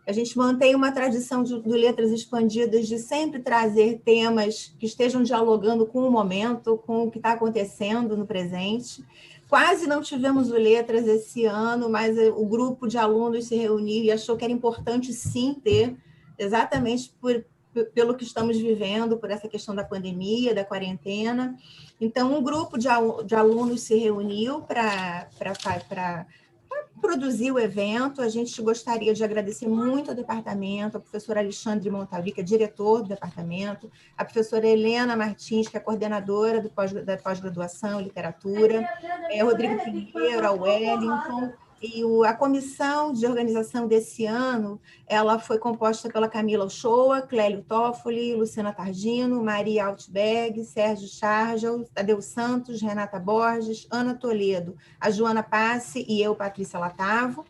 A gente mantém uma tradição do Letras Expandidas de sempre trazer temas que estejam dialogando com o momento, com o que está acontecendo no presente. Quase não tivemos o Letras esse ano, mas o grupo de alunos se reuniu e achou que era importante, sim, ter, exatamente pelo que estamos vivendo, por essa questão da pandemia, da quarentena. Então, um grupo de alunos se reuniu para produzir o evento. A gente gostaria de agradecer muito ao departamento, ao professor Alexandre Montavi, que é diretor do departamento, a professora Helena Martins, que é coordenadora da pós-graduação em literatura, Rodrigo Pinheiro, a Wellington, e a comissão de organização desse ano, ela foi composta pela Camila Uchoa, Clélio Toffoli, Luciana Targino, Maria Altberg, Sérgio Chargel, Tadeu Santos, Renata Borges, Ana Toledo, a Joana Passe e eu, Patrícia Latavo.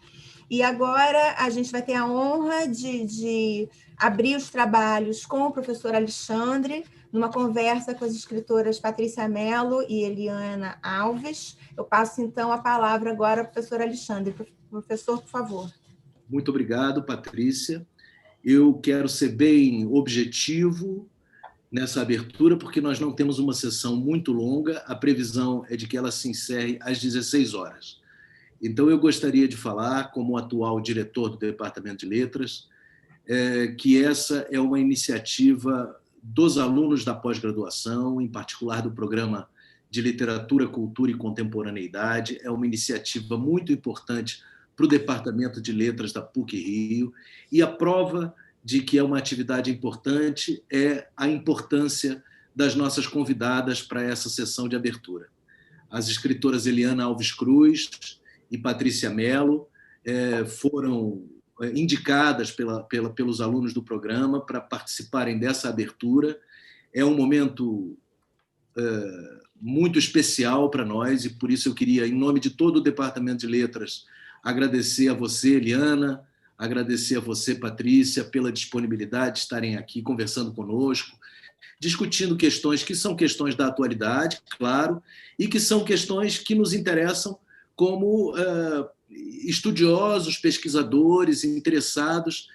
E agora a gente vai ter a honra de abrir os trabalhos com o professor Alexandre, numa conversa com as escritoras Patrícia Mello e Eliana Alves. Eu passo, então, a palavra agora ao professor Alexandre. Professor, por favor. Muito obrigado, Patrícia. Eu quero ser bem objetivo nessa abertura, porque nós não temos uma sessão muito longa, a previsão é de que ela se encerre às 16 horas. Então, eu gostaria de falar, como atual diretor do Departamento de Letras, que essa é uma iniciativa dos alunos da pós-graduação, em particular do programa de Literatura, Cultura e Contemporaneidade. É uma iniciativa muito importante para o Departamento de Letras da PUC-Rio, e a prova de que é uma atividade importante é a importância das nossas convidadas para essa sessão de abertura. As escritoras Eliana Alves Cruz e Patrícia Mello foram indicadas pelos alunos do programa para participarem dessa abertura. É um momento muito especial para nós, e por isso eu queria, em nome de todo o Departamento de Letras, agradecer a você, Eliana, agradecer a você, Patrícia, pela disponibilidade de estarem aqui conversando conosco, discutindo questões que são questões da atualidade, claro, e que são questões que nos interessam como estudiosos, pesquisadores, interessados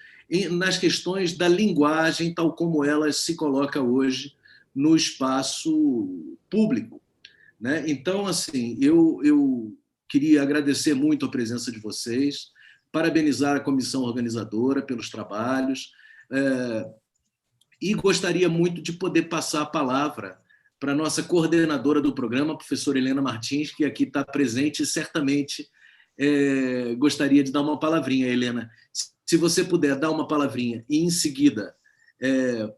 nas questões da linguagem, tal como ela se coloca hoje no espaço público, né? Então, assim, eu queria agradecer muito a presença de vocês, parabenizar a comissão organizadora pelos trabalhos, e gostaria muito de poder passar a palavra para a nossa coordenadora do programa, a professora Helena Martins, que aqui está presente e certamente gostaria de dar uma palavrinha, Helena. Se você puder dar uma palavrinha e, em seguida,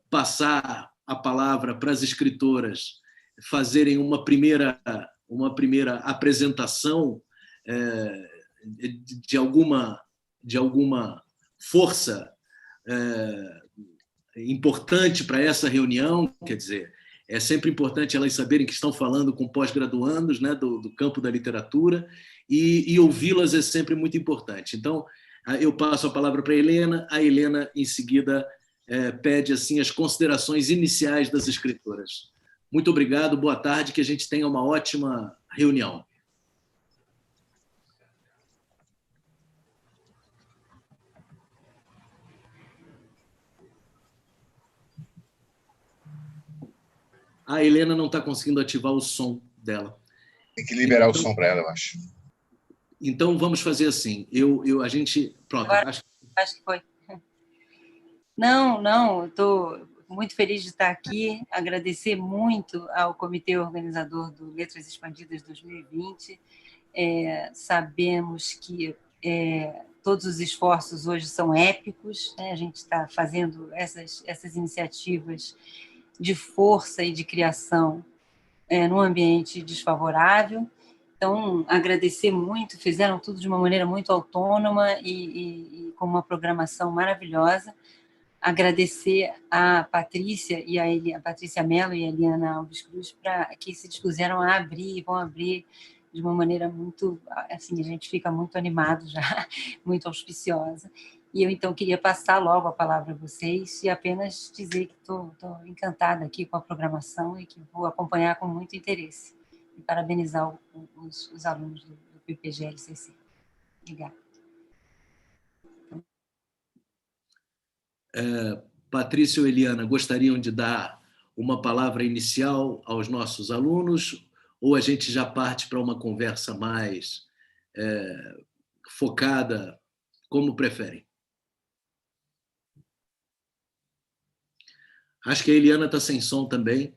passar a palavra para as escritoras fazerem uma primeira apresentação de alguma força importante para essa reunião, quer dizer, é sempre importante elas saberem que estão falando com pós-graduandos, né, do campo da literatura, e ouvi-las é sempre muito importante. Então, eu passo a palavra para a Helena, em seguida, pede assim, as considerações iniciais das escritoras. Muito obrigado, boa tarde, que a gente tenha uma ótima reunião. A Helena não está conseguindo ativar o som dela. Tem que liberar o som para ela, eu acho. Então, vamos fazer assim. A gente... Pronto. Agora, acho que foi. Não, eu estou muito feliz de estar aqui. Agradecer muito ao comitê organizador do Letras Expandidas 2020. Sabemos que todos os esforços hoje são épicos, né? A gente está fazendo essas iniciativas de força e de criação num ambiente desfavorável. Então, agradecer muito, fizeram tudo de uma maneira muito autônoma e com uma programação maravilhosa. Agradecer a Patrícia a Patrícia Mello e a Eliana Alves Cruz que se dispuseram a abrir, e vão abrir de uma maneira muito, assim, a gente fica muito animado já, muito auspiciosa. E eu, então, queria passar logo a palavra a vocês e apenas dizer que estou encantada aqui com a programação e que vou acompanhar com muito interesse. E parabenizar os alunos do PPG-LCC. Obrigada. Patrícia ou Eliana, gostariam de dar uma palavra inicial aos nossos alunos, ou a gente já parte para uma conversa mais focada, como preferem? Acho que a Eliana está sem som também.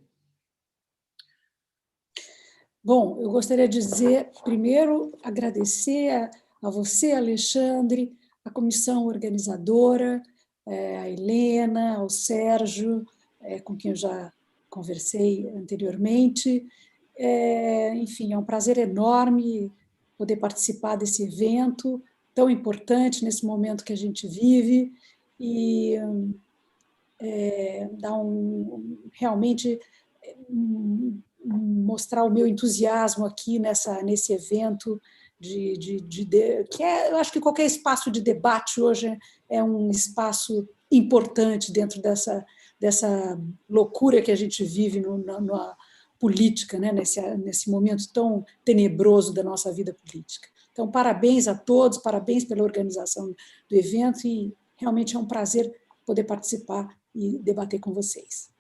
Bom, eu gostaria de dizer, primeiro, agradecer a você, Alexandre, a comissão organizadora, a Helena, ao Sérgio, com quem eu já conversei anteriormente. Enfim, é um prazer enorme poder participar desse evento tão importante nesse momento que a gente vive e dar realmente mostrar o meu entusiasmo aqui nesse evento que eu acho que qualquer espaço de debate hoje é um espaço importante dentro dessa loucura que a gente vive na política, né? nesse momento tão tenebroso da nossa vida política. Então, parabéns a todos, parabéns pela organização do evento e realmente é um prazer poder participar e debater com vocês.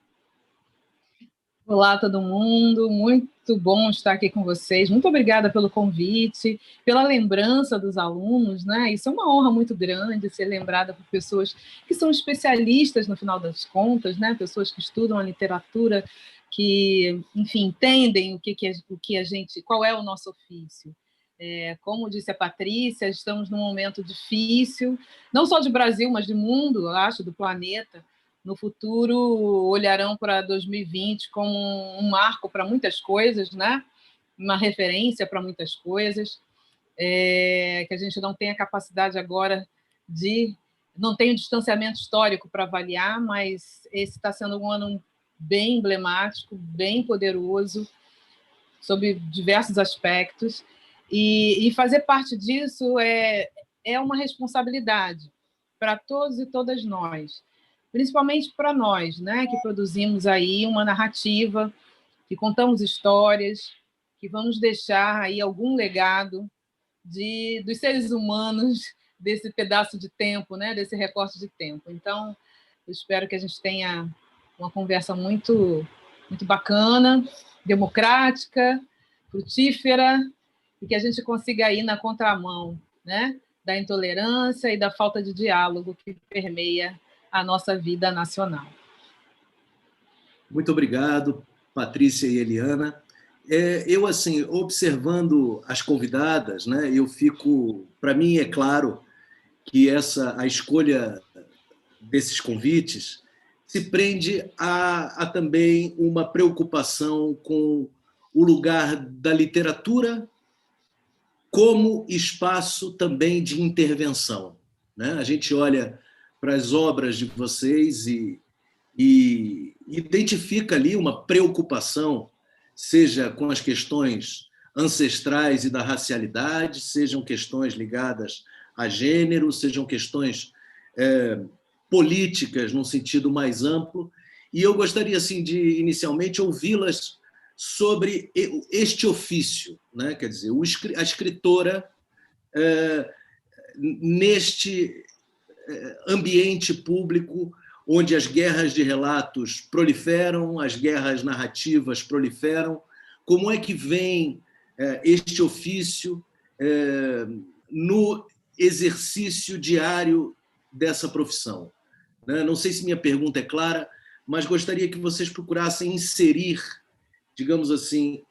Olá, todo mundo. Muito bom estar aqui com vocês. Muito obrigada pelo convite, pela lembrança dos alunos, né? Isso é uma honra muito grande, ser lembrada por pessoas que são especialistas, no final das contas, né? Pessoas que estudam a literatura, que, enfim, entendem qual é o nosso ofício. Como disse a Patrícia, estamos num momento difícil, não só de Brasil, mas de mundo, eu acho, do planeta. No futuro, olharão para 2020 como um marco para muitas coisas, né? Uma referência para muitas coisas, que a gente não tem a capacidade agora não tem o distanciamento histórico para avaliar, mas esse está sendo um ano bem emblemático, bem poderoso, sob diversos aspectos, e fazer parte disso é uma responsabilidade para todos e todas nós, principalmente para nós, né, que produzimos aí uma narrativa, que contamos histórias, que vamos deixar aí algum legado dos seres humanos desse pedaço de tempo, né, desse recorte de tempo. Então, eu espero que a gente tenha uma conversa muito, muito bacana, democrática, frutífera, e que a gente consiga ir na contramão, né, da intolerância e da falta de diálogo que permeia a nossa vida nacional. Muito obrigado, Patrícia e Eliana. Eu, assim, observando as convidadas, né, para mim é claro que a escolha desses convites se prende a também uma preocupação com o lugar da literatura como espaço também de intervenção, né? A gente olha para as obras de vocês e identifica ali uma preocupação, seja com as questões ancestrais e da racialidade, sejam questões ligadas a gênero, sejam questões políticas num sentido mais amplo. E eu gostaria, assim, de inicialmente ouvi-las sobre este ofício, né? Quer dizer, a escritora neste ambiente público onde as guerras de relatos proliferam, as guerras narrativas proliferam. Como é que vem este ofício no exercício diário dessa profissão? Não sei se minha pergunta é clara, mas gostaria que vocês procurassem inserir, digamos assim,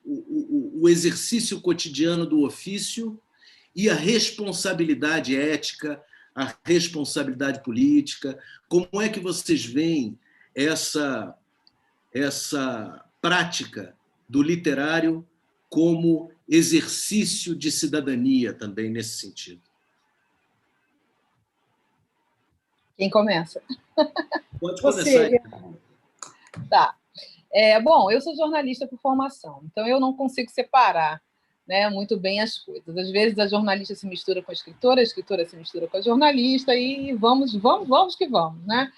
o exercício cotidiano do ofício e a responsabilidade ética, a responsabilidade política. Como é que vocês veem essa prática do literário como exercício de cidadania também nesse sentido? Quem começa? Pode começar. Tá. Bom, eu sou jornalista por formação, então eu não consigo separar, né, muito bem as coisas. Às vezes a jornalista se mistura com a escritora se mistura com a jornalista, e vamos que vamos, né?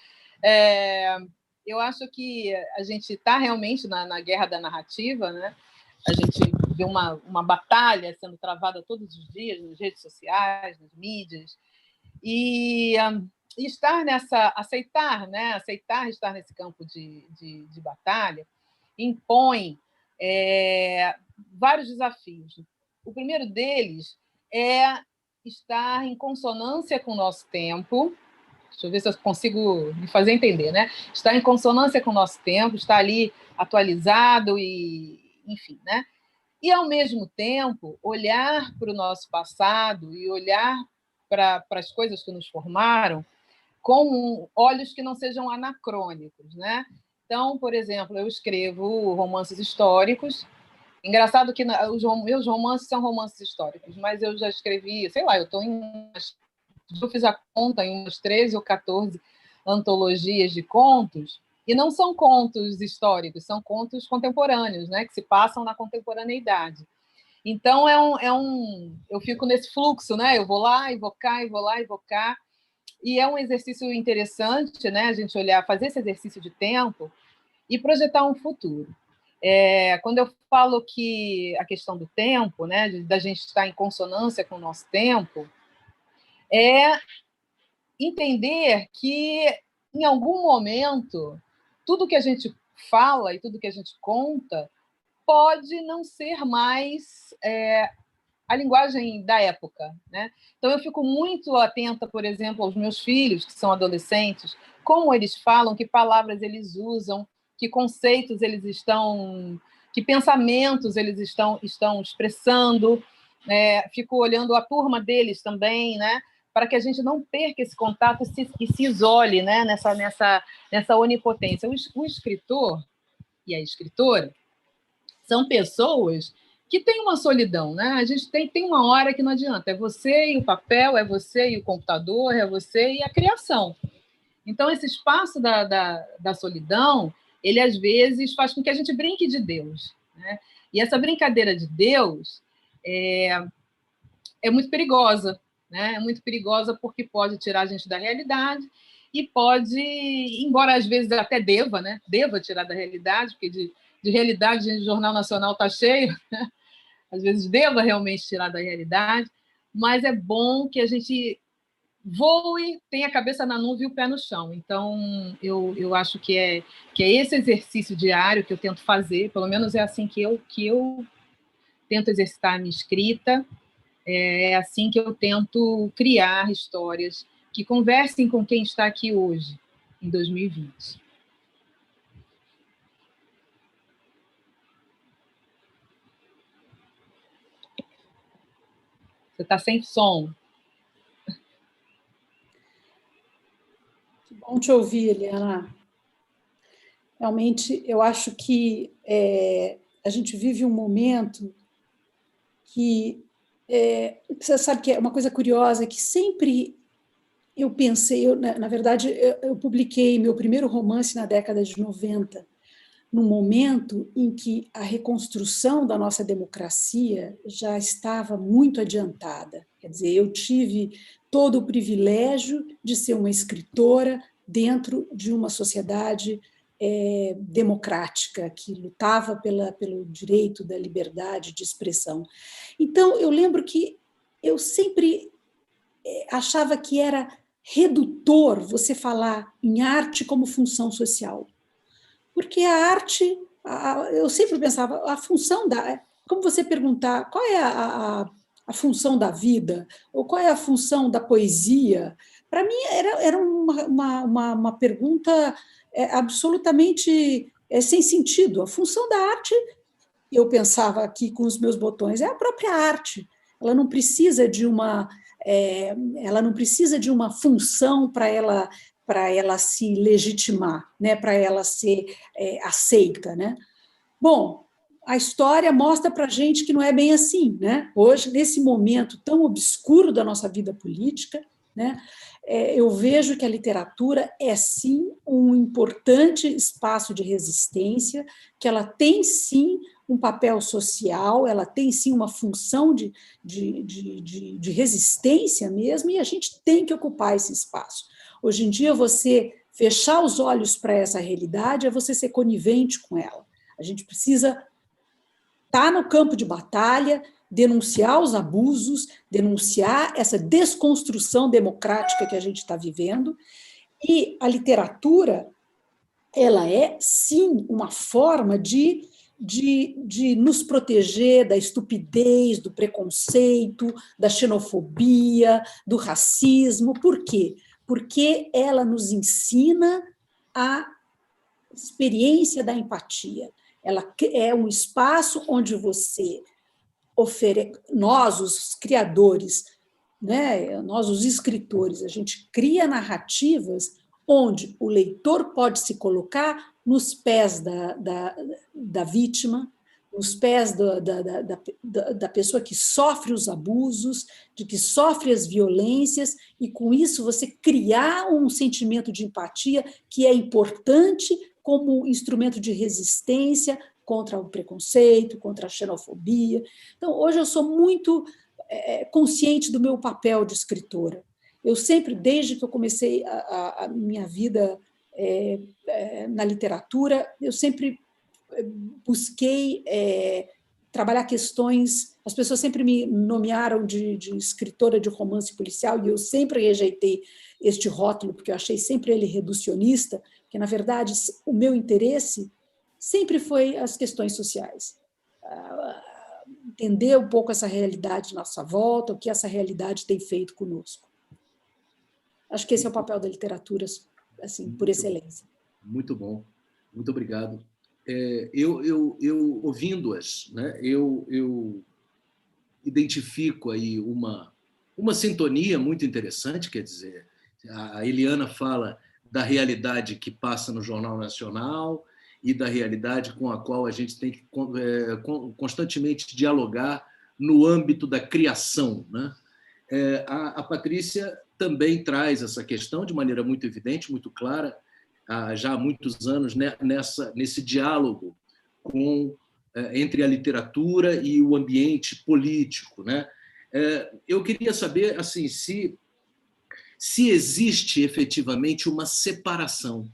Eu acho que a gente está realmente na guerra da narrativa, né? A gente vê uma batalha sendo travada todos os dias nas redes sociais, nas mídias, e estar aceitar, né? Aceitar estar nesse campo de batalha impõe vários desafios. O primeiro deles é estar em consonância com o nosso tempo. Deixa eu ver se eu consigo me fazer entender, né? Estar em consonância com o nosso tempo, estar ali atualizado e, enfim, né? E, ao mesmo tempo, olhar para o nosso passado e olhar para as coisas que nos formaram com olhos que não sejam anacrônicos, né? Então, por exemplo, eu escrevo romances históricos. Engraçado que meus romances são romances históricos, mas eu já escrevi, sei lá, eu fiz a conta em umas 13 ou 14 antologias de contos, e não são contos históricos, são contos contemporâneos, né, que se passam na contemporaneidade. Então, eu fico nesse fluxo, né? Eu vou lá e vou cá, e vou lá e vou cá. E é um exercício interessante, né? A gente olhar, fazer esse exercício de tempo e projetar um futuro. Quando eu falo que a questão do tempo, né, da gente estar em consonância com o nosso tempo, é entender que, em algum momento, tudo que a gente fala e tudo que a gente conta pode não ser mais a linguagem da época, né? Então, eu fico muito atenta, por exemplo, aos meus filhos, que são adolescentes, como eles falam, que palavras eles usam, que conceitos eles estão, que pensamentos eles estão expressando. Fico olhando a turma deles também, né? Para que a gente não perca esse contato e se isole, né? nessa onipotência. O escritor e a escritora são pessoas que têm uma solidão, né? A gente tem uma hora que não adianta. É você e o papel, é você e o computador, é você e a criação. Então, esse espaço da solidão, ele, às vezes, faz com que a gente brinque de Deus, né? E essa brincadeira de Deus é muito perigosa, né? É muito perigosa porque pode tirar a gente da realidade e pode, embora às vezes até deva, né? Deva tirar da realidade, porque de realidade o Jornal Nacional está cheio, né? Às vezes deva realmente tirar da realidade, mas é bom que a gente voe, tenha a cabeça na nuvem e o pé no chão. Então, eu acho que é esse exercício diário que eu tento fazer, pelo menos é assim que eu tento exercitar a minha escrita, é assim que eu tento criar histórias que conversem com quem está aqui hoje, em 2020. Você está sem som. Que bom te ouvir, Eliana. Realmente, eu acho que a gente vive um momento que... você sabe que é uma coisa curiosa, que sempre eu pensei... na verdade, eu publiquei meu primeiro romance na década de 90, num momento em que a reconstrução da nossa democracia já estava muito adiantada. Quer dizer, eu tive todo o privilégio de ser uma escritora dentro de uma sociedade democrática, que lutava pelo direito da liberdade de expressão. Então, eu lembro que eu sempre achava que era redutor você falar em arte como função social. Porque a arte, eu sempre pensava, a função como você perguntar, qual é a função da vida, ou qual é a função da poesia, para mim era uma pergunta absolutamente sem sentido. A função da arte, eu pensava aqui com os meus botões, é a própria arte. Ela não precisa de uma função para ela se legitimar, né? Para ela ser aceita, né? Bom, a história mostra para a gente que não é bem assim, né? Hoje, nesse momento tão obscuro da nossa vida política, né? Eu vejo que a literatura é, sim, um importante espaço de resistência, que ela tem, sim, um papel social, ela tem, sim, uma função de resistência mesmo, e a gente tem que ocupar esse espaço. Hoje em dia, você fechar os olhos para essa realidade é você ser conivente com ela. A gente precisa estar no campo de batalha, denunciar os abusos, denunciar essa desconstrução democrática que a gente está vivendo. E a literatura, ela é, sim, uma forma de nos proteger da estupidez, do preconceito, da xenofobia, do racismo. Por quê? Porque ela nos ensina a experiência da empatia. Ela é um espaço onde você oferece, nós, os criadores, né, nós, os escritores, a gente cria narrativas onde o leitor pode se colocar nos pés da vítima, nos pés da pessoa que sofre os abusos, de que sofre as violências, e com isso você criar um sentimento de empatia que é importante como instrumento de resistência contra o preconceito, contra a xenofobia. Então, hoje eu sou muito consciente do meu papel de escritora. Eu sempre, desde que eu comecei a minha vida na literatura, eu sempre busquei trabalhar questões. As pessoas sempre me nomearam de escritora de romance policial, e eu sempre rejeitei este rótulo, porque eu achei sempre ele reducionista, porque, na verdade, o meu interesse sempre foi as questões sociais. Entender um pouco essa realidade à nossa volta, o que essa realidade tem feito conosco. Acho que esse é o papel da literatura, assim, por excelência. Muito bom, muito obrigado. Eu ouvindo-as, né, eu identifico aí uma sintonia muito interessante, quer dizer, a Eliana fala da realidade que passa no Jornal Nacional e da realidade com a qual a gente tem que constantemente dialogar no âmbito da criação, né? A Patrícia também traz essa questão de maneira muito evidente, muito clara, já há muitos anos, nesse diálogo entre a literatura e o ambiente político, né? Eu queria saber assim, se existe efetivamente uma separação,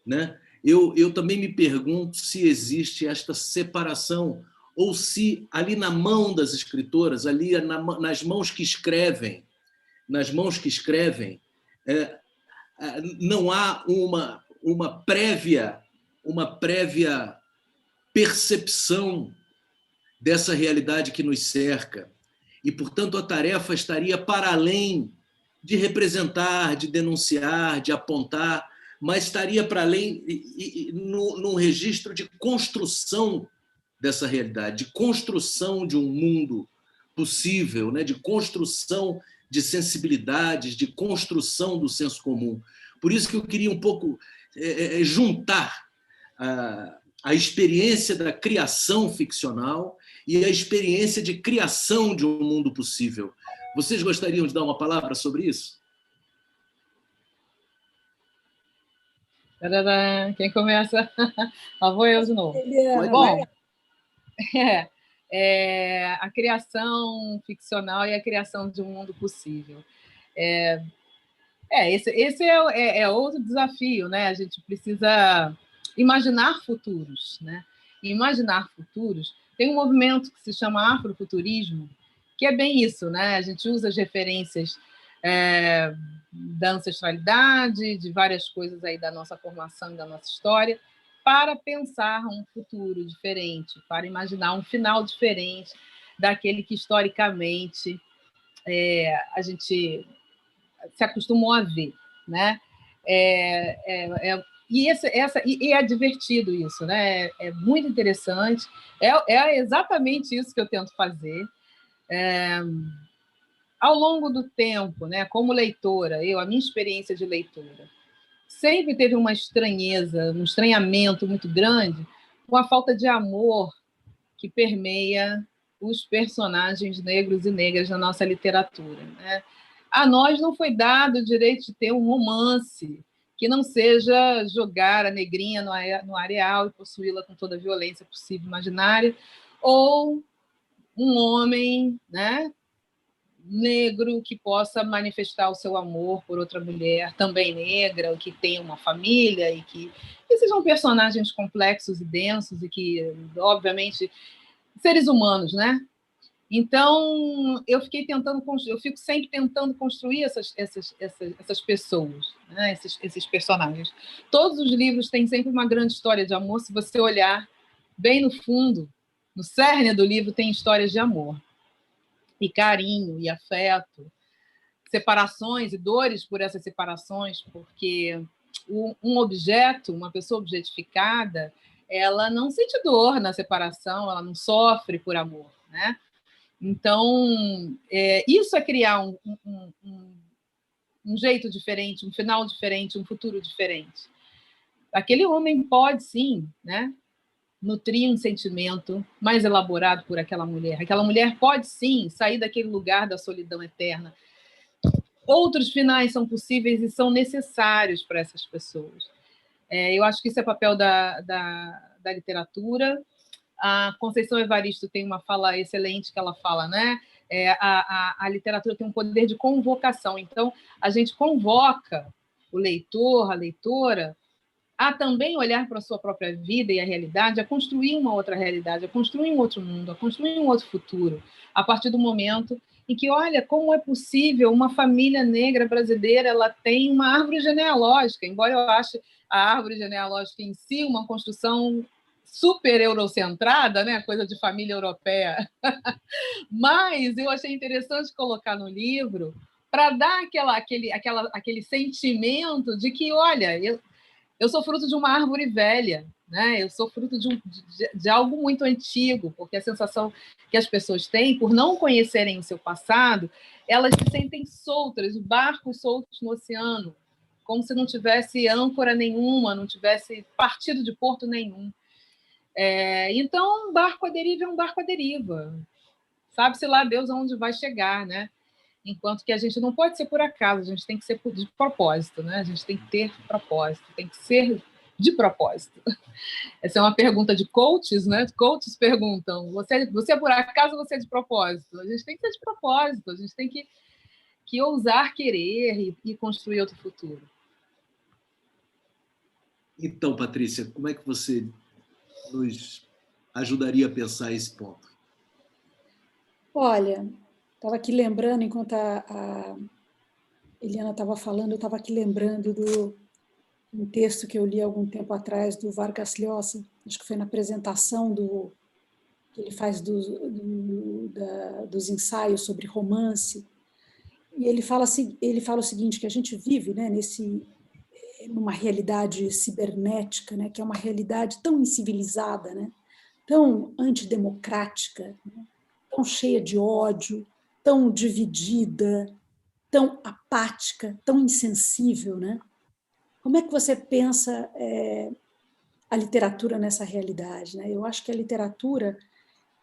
né? Eu também me pergunto se existe esta separação, ou se ali na mão das escritoras, ali nas mãos que escrevem, não há uma prévia percepção dessa realidade que nos cerca. E, portanto, a tarefa estaria para além de representar, de denunciar, de apontar, mas estaria para além num registro de construção dessa realidade, de construção de um mundo possível, né? De construção de sensibilidades, de construção do senso comum. Por isso que eu queria um pouco juntar a experiência da criação ficcional e a experiência de criação de um mundo possível. Vocês gostariam de dar uma palavra sobre isso? Quem começa? Lá vou eu de novo. Bom, a criação ficcional e a criação de um mundo possível. Esse é outro desafio, né? A gente precisa imaginar futuros, né? E imaginar futuros, tem um movimento que se chama afrofuturismo, que é bem isso, né? A gente usa as referências da ancestralidade, de várias coisas aí da nossa formação e da nossa história, para pensar um futuro diferente, para imaginar um final diferente daquele que historicamente a gente se acostumou a ver, né? E é divertido isso, né? É muito interessante. É exatamente isso que eu tento fazer. Ao longo do tempo, né, como leitora, a minha experiência de leitora, sempre teve uma estranheza, um estranhamento muito grande com a falta de amor que permeia os personagens negros e negras na nossa literatura, né? A nós não foi dado o direito de ter um romance que não seja jogar a negrinha no areal e possuí-la com toda a violência possível imaginária, ou um homem, né, negro que possa manifestar o seu amor por outra mulher também negra, que tenha uma família e que sejam personagens complexos e densos e que, obviamente, seres humanos, né? Então, eu fico sempre tentando construir essas pessoas, né? esses personagens. Todos os livros têm sempre uma grande história de amor. Se você olhar bem no fundo, no cerne do livro, tem histórias de amor, e carinho, e afeto, separações e dores por essas separações, porque um objeto, uma pessoa objetificada, ela não sente dor na separação, ela não sofre por amor, né? Então, isso é criar um jeito diferente, um final diferente, um futuro diferente. Aquele homem pode, sim, né, nutrir um sentimento mais elaborado por aquela mulher. Aquela mulher pode, sim, sair daquele lugar da solidão eterna. Outros finais são possíveis e são necessários para essas pessoas. Eu acho que isso é papel da literatura. A Conceição Evaristo tem uma fala excelente que ela fala, né? A literatura tem um poder de convocação. Então, a gente convoca o leitor, a leitora, a também olhar para a sua própria vida e a realidade, a construir uma outra realidade, a construir um outro mundo, a construir um outro futuro, a partir do momento em que, olha, como é possível uma família negra brasileira, ela tem uma árvore genealógica, embora eu ache a árvore genealógica em si uma construção super eurocentrada, né? Coisa de família europeia. Mas eu achei interessante colocar no livro para dar aquele sentimento de que, olha, eu sou fruto de uma árvore velha, né? Eu sou fruto de algo muito antigo, porque a sensação que as pessoas têm, por não conhecerem o seu passado, elas se sentem soltas, barcos soltos no oceano, como se não tivesse âncora nenhuma, não tivesse partido de porto nenhum. Então, um barco à deriva é um barco à deriva. Sabe-se lá Deus aonde vai chegar, né? Enquanto que a gente não pode ser por acaso, a gente tem que ser de propósito, né? A gente tem que ter propósito, tem que ser de propósito. Essa é uma pergunta de coaches, né? Coaches perguntam, você é por acaso ou você é de propósito? A gente tem que ser de propósito, a gente tem que ousar querer e construir outro futuro. Então, Patrícia, como é que você nos ajudaria a pensar esse ponto? Olha, estava aqui lembrando, enquanto a Eliana estava falando, eu estava aqui lembrando de um texto que eu li há algum tempo atrás, do Vargas Llosa, acho que foi na apresentação que ele faz dos ensaios sobre romance, e ele fala o seguinte, que a gente vive, né, numa realidade cibernética, né, que é uma realidade tão incivilizada, né, tão antidemocrática, né, tão cheia de ódio, tão dividida, tão apática, tão insensível, né? Como é que você pensa a literatura nessa realidade, né? Eu acho que a literatura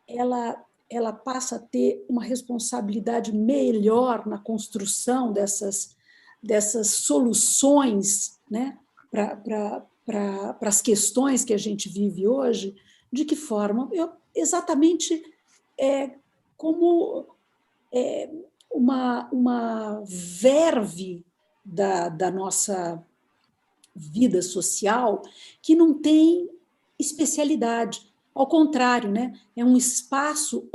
ela passa a ter uma responsabilidade melhor na construção dessas soluções, né, para as questões que a gente vive hoje. De que forma? Exatamente como uma verve da nossa vida social que não tem especialidade. Ao contrário, né? É um espaço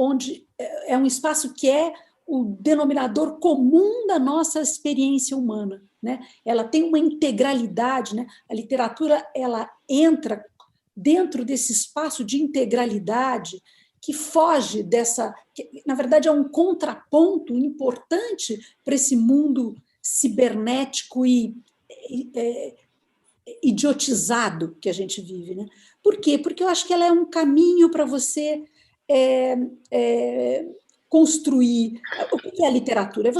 que é o denominador comum da nossa experiência humana, né? Ela tem uma integralidade, né? A literatura ela entra dentro desse espaço de integralidade que foge que, na verdade, é um contraponto importante para esse mundo cibernético e idiotizado que a gente vive, né? Por quê? Porque eu acho que ela é um caminho para você construir. O que é a literatura?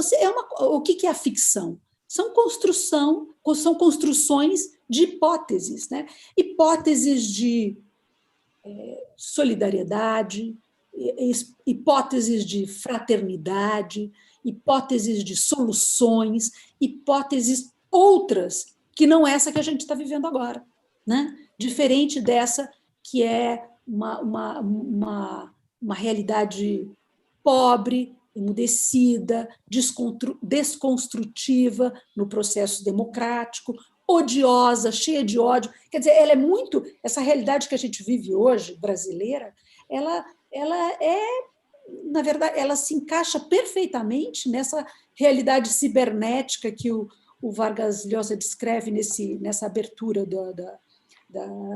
O que é a ficção? São construções de hipóteses, né? Hipóteses de solidariedade, hipóteses de fraternidade, hipóteses de soluções, hipóteses outras que não essa que a gente está vivendo agora, né? Diferente dessa que é uma realidade pobre, emudecida, desconstrutiva no processo democrático, odiosa, cheia de ódio. Quer dizer, ela é muito... Essa realidade que a gente vive hoje, brasileira, ela é na verdade, ela se encaixa perfeitamente nessa realidade cibernética que o Vargas Llosa descreve nessa abertura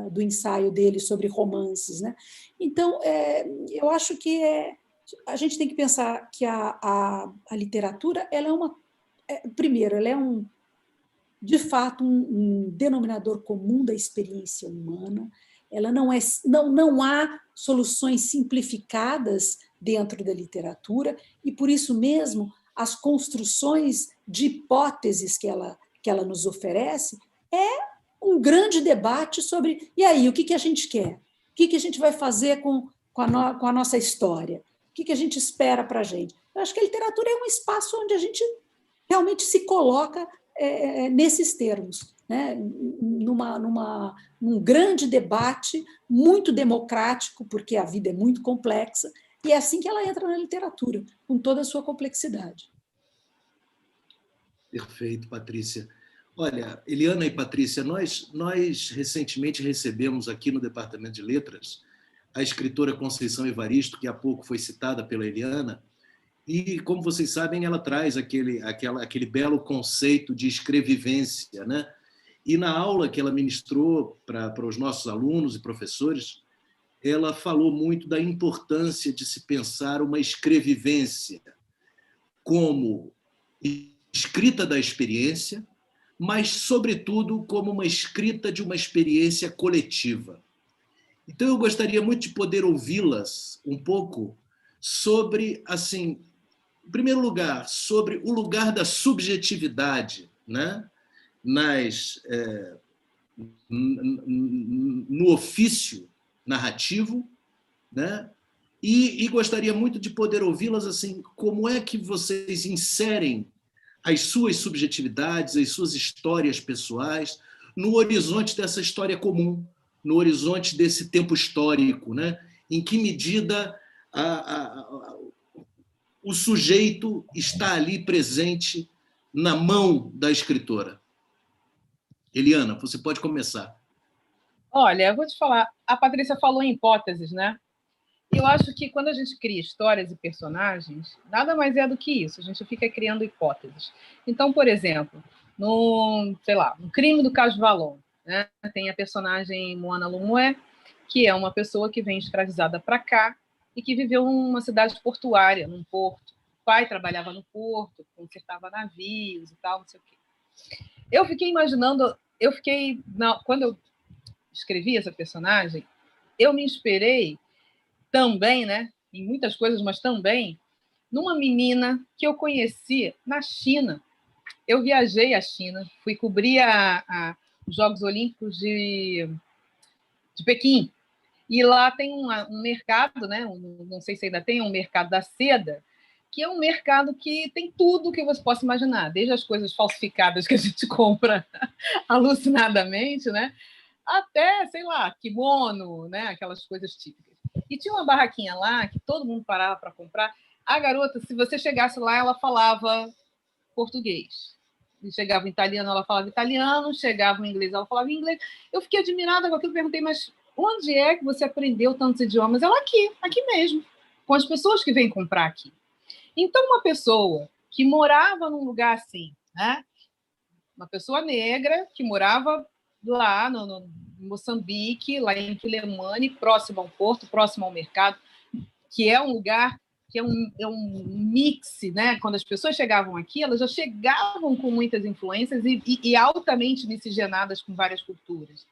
do ensaio dele sobre romances, né? Então, eu acho que a gente tem que pensar que a literatura, ela primeiro, ela é de fato um denominador comum da experiência humana. Ela não há soluções simplificadas dentro da literatura, e por isso mesmo as construções de hipóteses que ela nos oferece um grande debate sobre, e aí, o que a gente quer? O que a gente vai fazer com a nossa história? O que a gente espera para a gente? Eu acho que a literatura é um espaço onde a gente realmente se coloca nesses termos, né? Num grande debate, muito democrático, porque a vida é muito complexa, e é assim que ela entra na literatura, com toda a sua complexidade. Perfeito, Patrícia. Olha, Eliana e Patrícia, nós recentemente recebemos aqui no Departamento de Letras a escritora Conceição Evaristo, que há pouco foi citada pela Eliana, e, como vocês sabem, ela traz aquele belo conceito de escrevivência, né? E na aula que ela ministrou para os nossos alunos e professores, ela falou muito da importância de se pensar uma escrevivência como escrita da experiência, mas, sobretudo, como uma escrita de uma experiência coletiva. Então, eu gostaria muito de poder ouvi-las um pouco sobre, assim, em primeiro lugar, sobre o lugar da subjetividade, né? No ofício narrativo, né? E gostaria muito de poder ouvi-las assim, como é que vocês inserem as suas subjetividades, as suas histórias pessoais no horizonte dessa história comum, no horizonte desse tempo histórico, né? Em que medida o sujeito está ali presente na mão da escritora. Eliana, você pode começar. Olha, eu vou te falar, a Patrícia falou em hipóteses, né? Eu acho que quando a gente cria histórias e personagens, nada mais é do que isso, a gente fica criando hipóteses. Então, por exemplo, no Crime do Caso Valon, né? Tem a personagem Moana Lumué, que é uma pessoa que vem escravizada para cá e que viveu numa cidade portuária, num porto. O pai trabalhava no porto, consertava navios e tal, não sei o quê. Eu fiquei imaginando, quando eu escrevi essa personagem, eu me inspirei também, né, em muitas coisas, mas também numa menina que eu conheci na China. Eu viajei à China, fui cobrir os Jogos Olímpicos de Pequim, e lá tem um mercado, né, não sei se ainda tem, um mercado da seda, que é um mercado que tem tudo que você possa imaginar, desde as coisas falsificadas que a gente compra alucinadamente, né, até, sei lá, kimono, né, aquelas coisas típicas. E tinha uma barraquinha lá que todo mundo parava para comprar. A garota, se você chegasse lá, ela falava português. E chegava em italiano, ela falava italiano. Chegava em inglês, ela falava inglês. Eu fiquei admirada com aquilo, perguntei, mas onde é que você aprendeu tantos idiomas? Ela aqui mesmo, com as pessoas que vêm comprar aqui. Então, uma pessoa que morava num lugar assim, né? Uma pessoa negra que morava lá no Moçambique, lá em Quilemane, próximo ao porto, próximo ao mercado, que é um lugar que é um mix, né? Quando as pessoas chegavam aqui, elas já chegavam com muitas influências e altamente miscigenadas com várias culturas.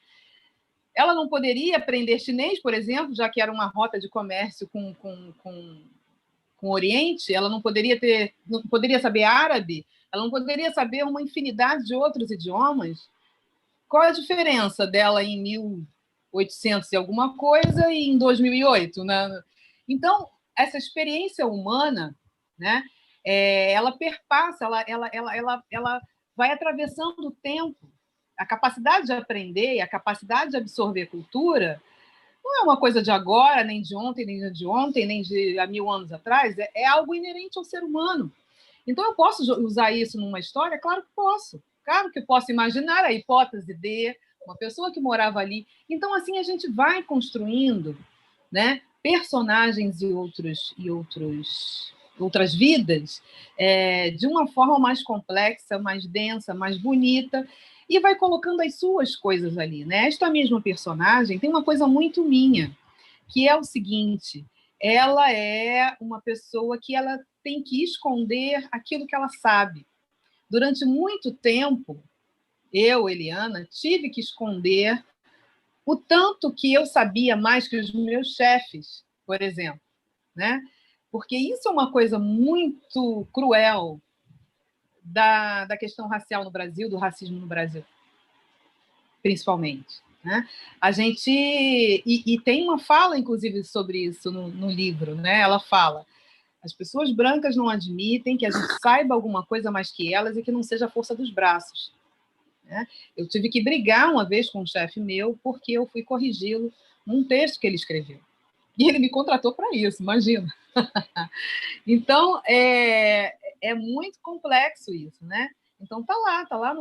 Ela não poderia aprender chinês, por exemplo, já que era uma rota de comércio com o Oriente, ela não poderia saber árabe, ela não poderia saber uma infinidade de outros idiomas. Qual é a diferença dela em 1800 e alguma coisa e em 2008? Né? Então, essa experiência humana, né, ela perpassa, ela vai atravessando o tempo. A capacidade de aprender e a capacidade de absorver cultura não é uma coisa de agora, nem de ontem, nem de há 1000 anos atrás, é algo inerente ao ser humano. Então, eu posso usar isso numa história? Claro que posso. Claro que posso imaginar a hipótese de uma pessoa que morava ali. Então, assim, a gente vai construindo, né, personagens e outras vidas de uma forma mais complexa, mais densa, mais bonita, e vai colocando as suas coisas ali, né? Esta mesma personagem tem uma coisa muito minha, que é o seguinte: ela é uma pessoa que ela tem que esconder aquilo que ela sabe. Durante muito tempo, eu, Eliana, tive que esconder o tanto que eu sabia mais que os meus chefes, por exemplo, né? Porque isso é uma coisa muito cruel da questão racial no Brasil, do racismo no Brasil, principalmente. Né? A gente e tem uma fala, inclusive, sobre isso no livro, né? Ela fala: as pessoas brancas não admitem que a gente saiba alguma coisa mais que elas e que não seja a força dos braços. Né? Eu tive que brigar uma vez com um chefe meu porque eu fui corrigi-lo num texto que ele escreveu. E ele me contratou para isso, imagina. Então, é muito complexo isso, né? Então, tá lá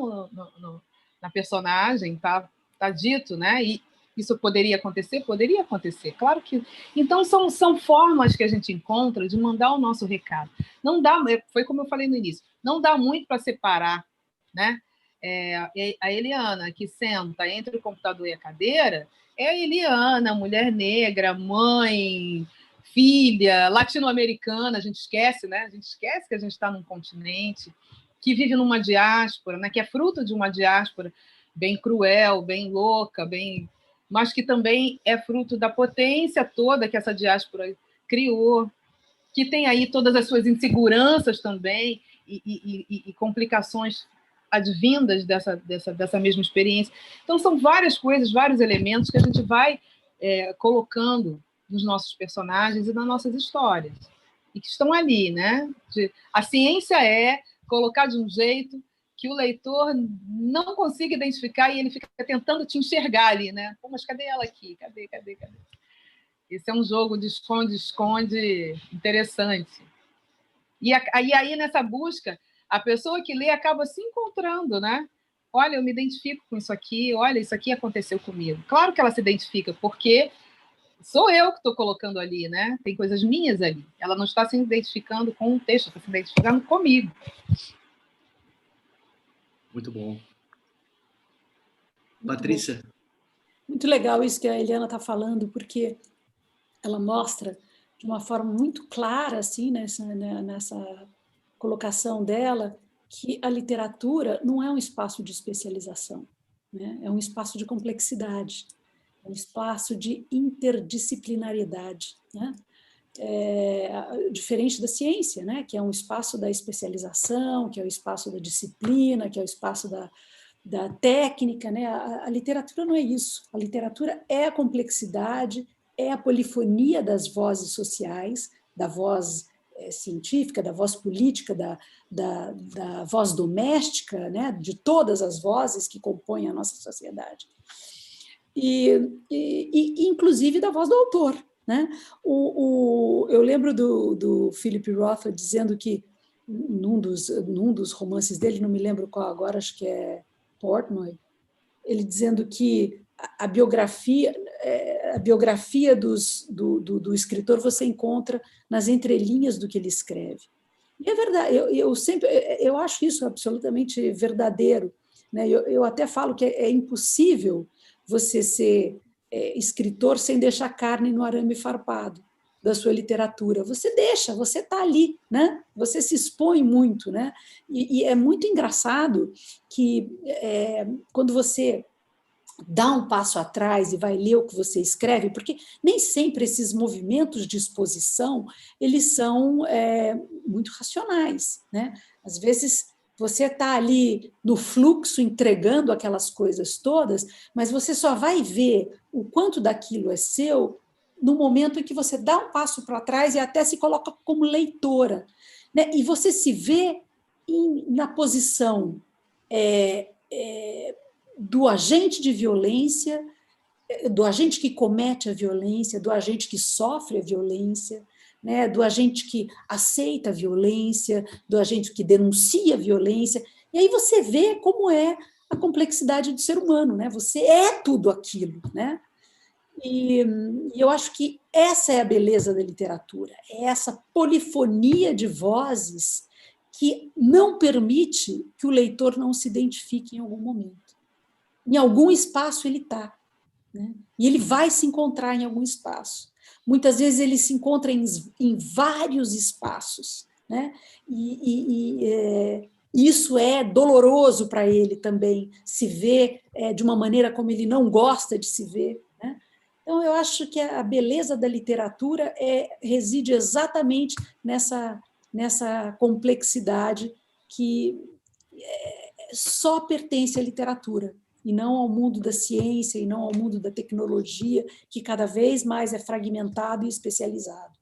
na personagem, tá dito, né? E isso poderia acontecer? Poderia acontecer, claro que... Então, são formas que a gente encontra de mandar o nosso recado. Não dá, foi como eu falei no início, não dá muito para separar, né? A Eliana, que senta entre o computador e a cadeira, é a Eliana, mulher negra, mãe, filha, latino-americana. A gente esquece, né? A gente esquece que a gente está num continente que vive numa diáspora, né? Que é fruto de uma diáspora bem cruel, bem louca, mas que também é fruto da potência toda que essa diáspora criou, que tem aí todas as suas inseguranças também e complicações advindas dessa mesma experiência. Então, são várias coisas, vários elementos que a gente vai colocando nos nossos personagens e nas nossas histórias, e que estão ali, né? A ciência é colocar de um jeito que o leitor não consiga identificar e ele fica tentando te enxergar ali, né? Pô, mas cadê ela aqui? Cadê? Esse é um jogo de esconde-esconde interessante. E aí, nessa busca, a pessoa que lê acaba se encontrando, né? Olha, eu me identifico com isso aqui, olha, isso aqui aconteceu comigo. Claro que ela se identifica, porque sou eu que estou colocando ali, né? Tem coisas minhas ali. Ela não está se identificando com o texto, está se identificando comigo. Muito bom. Patrícia? Muito legal isso que a Eliana está falando, porque ela mostra de uma forma muito clara, assim, nessa colocação dela, que a literatura não é um espaço de especialização, né? É um espaço de complexidade, é um espaço de interdisciplinariedade, né? Diferente da ciência, né? Que é um espaço da especialização, que é o espaço da disciplina, que é o espaço da técnica, né? A literatura não é isso. A literatura é a complexidade, é a polifonia das vozes sociais, da voz científica, da voz política, da voz doméstica, né? De todas as vozes que compõem a nossa sociedade. E inclusive da voz do autor, né? Eu lembro do Philip Roth dizendo que, num dos romances dele, não me lembro qual agora, acho que é Portnoy, ele dizendo que a biografia do escritor você encontra nas entrelinhas do que ele escreve. E é verdade, eu acho isso absolutamente verdadeiro, né? Eu até falo que é impossível você ser escritor sem deixar carne no arame farpado da sua literatura. Você está ali, né? Você se expõe muito, né? E é muito engraçado que quando você dá um passo atrás e vai ler o que você escreve, porque nem sempre esses movimentos de exposição eles são muito racionais, né? Às vezes você está ali no fluxo entregando aquelas coisas todas, mas você só vai ver o quanto daquilo é seu no momento em que você dá um passo para trás e até se coloca como leitora, né? E você se vê na posição do agente de violência, do agente que comete a violência, do agente que sofre a violência, né? Do agente que aceita a violência, do agente que denuncia a violência. E aí você vê como é a complexidade do ser humano, né? Você é tudo aquilo, né? E eu acho que essa é a beleza da literatura, é essa polifonia de vozes que não permite que o leitor não se identifique em algum momento. Em algum espaço ele está, né? E ele vai se encontrar em algum espaço. Muitas vezes ele se encontra em vários espaços, né? Isso é doloroso para ele também, se ver de uma maneira como ele não gosta de se ver, né? Então, eu acho que a beleza da literatura reside exatamente nessa complexidade que só pertence à literatura, e não ao mundo da ciência, e não ao mundo da tecnologia, que cada vez mais é fragmentado e especializado.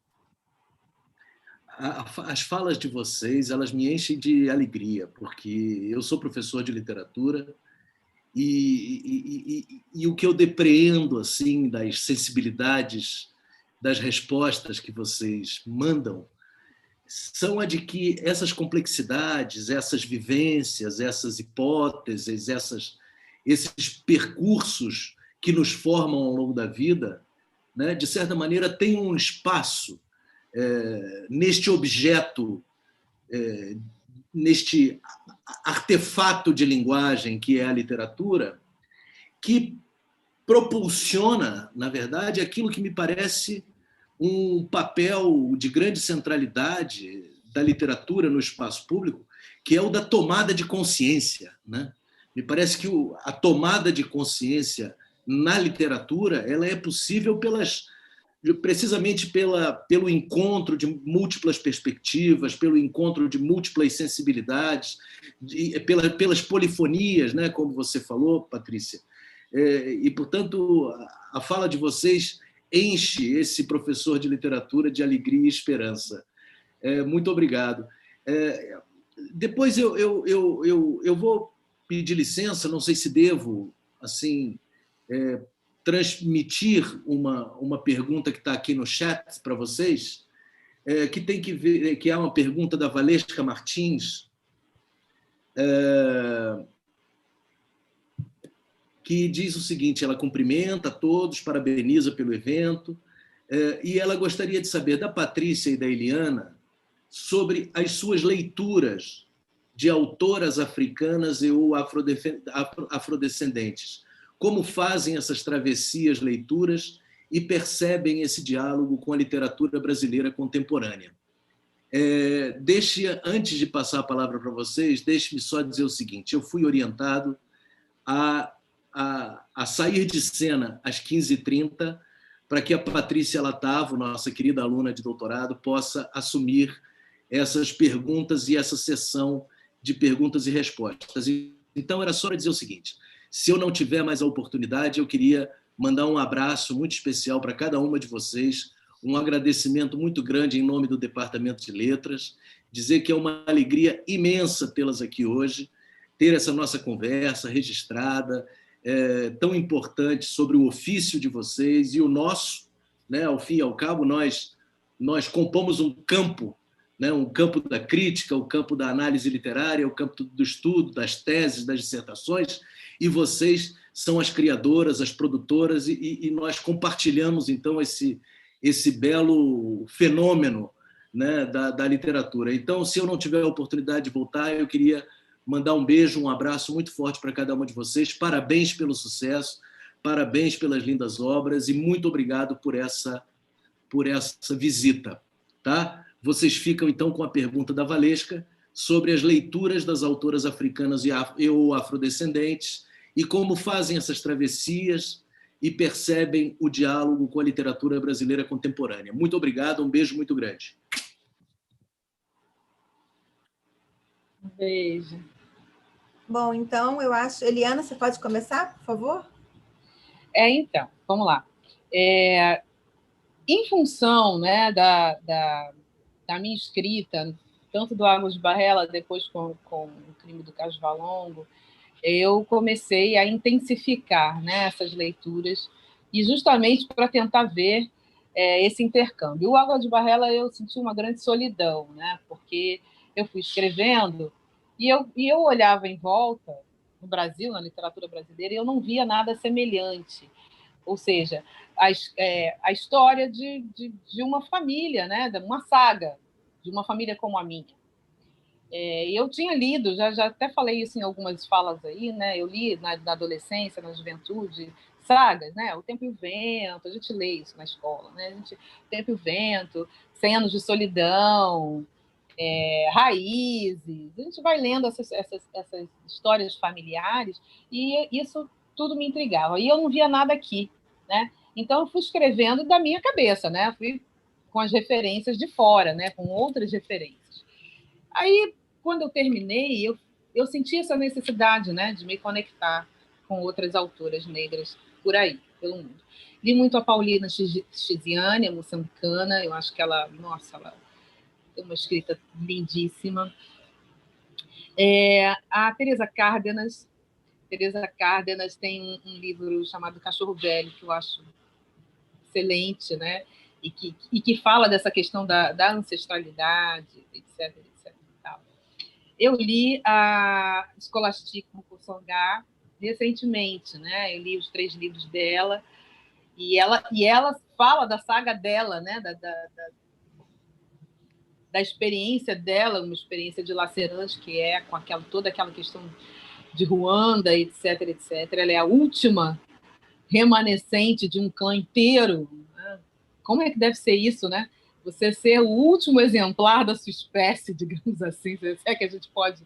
As falas de vocês, elas me enchem de alegria, porque eu sou professor de literatura e o que eu depreendo assim das sensibilidades, das respostas que vocês mandam, são a de que essas complexidades, essas vivências, essas hipóteses, esses percursos que nos formam ao longo da vida, né, de certa maneira, têm um espaço neste objeto, neste artefato de linguagem que é a literatura, que propulsiona, na verdade, aquilo que me parece um papel de grande centralidade da literatura no espaço público, que é o da tomada de consciência, né? Me parece que a tomada de consciência na literatura ela é possível precisamente pelo encontro de múltiplas perspectivas, pelo encontro de múltiplas sensibilidades, pelas polifonias, né, como você falou, Patrícia. E, portanto, a fala de vocês enche esse professor de literatura de alegria e esperança. Muito obrigado. Depois eu vou pedir licença, não sei se devo assim transmitir uma pergunta que está aqui no chat para vocês, que tem que ver, que é uma pergunta da Valesca Martins, que diz o seguinte: ela cumprimenta a todos, parabeniza pelo evento, e ela gostaria de saber da Patrícia e da Eliana sobre as suas leituras de autoras africanas ou afrodescendentes. Como fazem essas travessias leituras e percebem esse diálogo com a literatura brasileira contemporânea. Antes de passar a palavra para vocês, deixe-me só dizer o seguinte: eu fui orientado a sair de cena às 15h30 para que a Patrícia Latavo, nossa querida aluna de doutorado, possa assumir essas perguntas e essa sessão de perguntas e respostas. Então, era só para dizer o seguinte: se eu não tiver mais a oportunidade, eu queria mandar um abraço muito especial para cada uma de vocês, um agradecimento muito grande em nome do Departamento de Letras, dizer que é uma alegria imensa tê-las aqui hoje, ter essa nossa conversa registrada, tão importante sobre o ofício de vocês e o nosso, né? Ao fim e ao cabo, nós compomos um campo, né? Um campo da crítica, o campo da análise literária, o campo do estudo, das teses, das dissertações, e vocês são as criadoras, as produtoras, e nós compartilhamos, então, esse belo fenômeno, né, da literatura. Então, se eu não tiver a oportunidade de voltar, eu queria mandar um beijo, um abraço muito forte para cada uma de vocês. Parabéns pelo sucesso, parabéns pelas lindas obras e muito obrigado por essa visita. Tá? Vocês ficam, então, com a pergunta da Valesca sobre as leituras das autoras africanas ou afrodescendentes e como fazem essas travessias e percebem o diálogo com a literatura brasileira contemporânea. Muito obrigado, um beijo muito grande. Um beijo. Bom, então, eu acho... Eliana, você pode começar, por favor? Então, vamos lá. Em função, né, da minha escrita, tanto do Águas de Barrela, depois com o Crime do Caso Valongo, eu comecei a intensificar, né, essas leituras, e justamente para tentar ver esse intercâmbio. O Água de Barrela eu senti uma grande solidão, né, porque eu fui escrevendo e eu olhava em volta, no Brasil, na literatura brasileira, e eu não via nada semelhante. ou seja, a história de uma família, né? De uma saga, de uma família como a minha. Eu tinha lido, já até falei isso em algumas falas aí, né? Eu li na adolescência, na juventude, sagas, né? O Tempo e o Vento, a gente lê isso na escola, né? O Tempo e o Vento, 100 Anos de Solidão, Raízes, a gente vai lendo essas histórias familiares e isso tudo me intrigava. E eu não via nada aqui, né? Então eu fui escrevendo da minha cabeça, né? Fui com as referências de fora, né? Com outras referências. Aí, quando eu terminei, eu senti essa necessidade, né? De me conectar com outras autoras negras por aí, pelo mundo. Li muito a Paulina Chiziane, a moçambicana, eu acho que ela tem uma escrita lindíssima. A Teresa Cárdenas tem um livro chamado Cachorro Velho, que eu acho excelente, né? E que fala dessa questão da ancestralidade, etc. Eu li a Scholastique Mukosonga recentemente, né? Eu li os 3 livros dela, e ela fala da saga dela, né? Da experiência dela, uma experiência dilacerante que com toda aquela questão de Ruanda, etc, etc. Ela é a última remanescente de um clã inteiro. Né? Como é que deve ser isso, né? Você ser o último exemplar da sua espécie, digamos assim, se é que a gente pode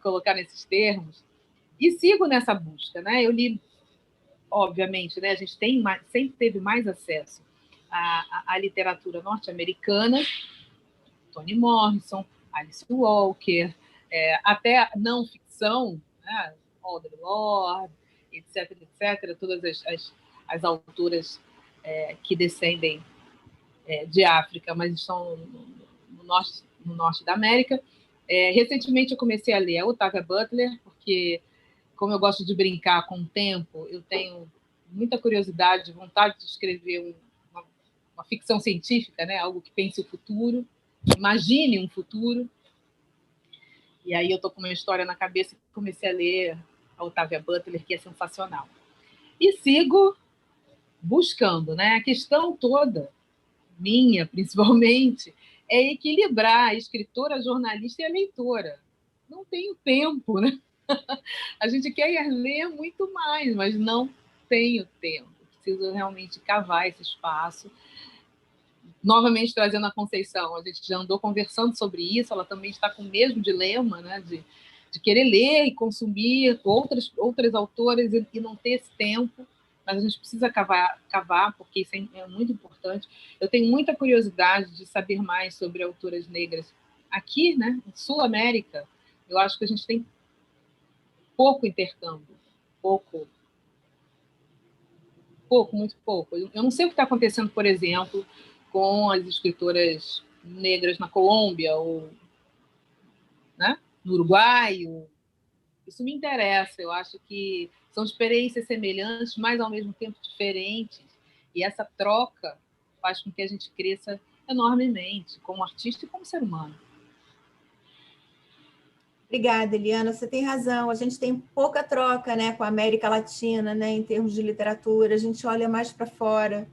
colocar nesses termos. E sigo nessa busca, né? Eu li, obviamente, né? A gente sempre teve mais acesso à literatura norte-americana, Toni Morrison, Alice Walker, até não ficção, né? Audre Lorde, etc, etc, todas as autoras que descendem de África, mas estão no norte da América. Recentemente eu comecei a ler a Octavia Butler, porque, como eu gosto de brincar com o tempo, eu tenho muita curiosidade, vontade de escrever uma ficção científica, né? Algo que pense o futuro, imagine um futuro. E aí eu estou com uma história na cabeça e comecei a ler a Octavia Butler, que é sensacional. E sigo buscando, né? A questão toda, minha principalmente, é equilibrar a escritora, a jornalista e a leitora. Não tenho tempo, né? A gente quer ler muito mais, mas não tenho tempo. Preciso realmente cavar esse espaço. Novamente, trazendo a Conceição, a gente já andou conversando sobre isso, ela também está com o mesmo dilema, né, de querer ler e consumir outras autoras e não ter esse tempo, mas a gente precisa cavar, porque isso é muito importante. Eu tenho muita curiosidade de saber mais sobre autoras negras aqui, né, em Sul-América. Eu acho que a gente tem pouco intercâmbio, muito pouco. Eu não sei o que está acontecendo, por exemplo, com as escritoras negras na Colômbia ou, né, no Uruguai. Isso me interessa. Eu acho que são experiências semelhantes, mas ao mesmo tempo diferentes. E essa troca faz com que a gente cresça enormemente, como artista e como ser humano. Obrigada, Eliana. Você tem razão. A gente tem pouca troca, né, com a América Latina, né, em termos de literatura. A gente olha mais para fora.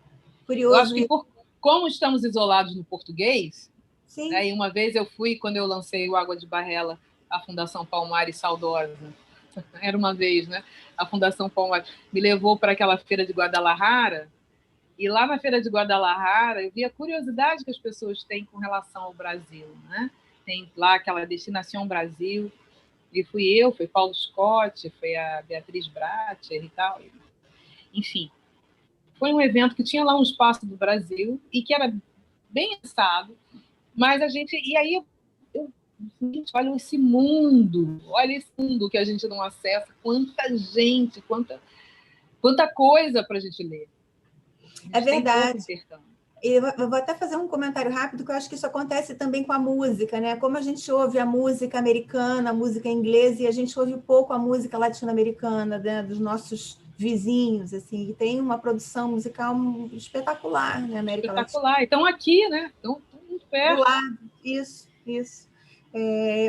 Curioso. Eu acho que como estamos isolados no português, sim. Né, e uma vez eu fui, quando eu lancei o Água de Barrela, a Fundação Palmares Saudosa, era uma vez, né? A Fundação Palmares me levou para aquela feira de Guadalajara, e lá na feira de Guadalajara eu vi a curiosidade que as pessoas têm com relação ao Brasil, né? Tem lá aquela Destinação Brasil, e foi Paulo Scott, foi a Beatriz Bracher e tal. Enfim, foi um evento que tinha lá um espaço do Brasil e que era bem assado, mas a gente... E aí gente, olha esse mundo que a gente não acessa, quanta gente, quanta coisa para a gente ler. É verdade. Eu vou até fazer um comentário rápido, que eu acho que isso acontece também com a música, né? Como a gente ouve a música americana, a música inglesa, e a gente ouve pouco a música latino-americana, né? Dos nossos vizinhos, assim, e tem uma produção musical espetacular na América Latina. Então aqui, né? Então, muito perto. Do lado, isso.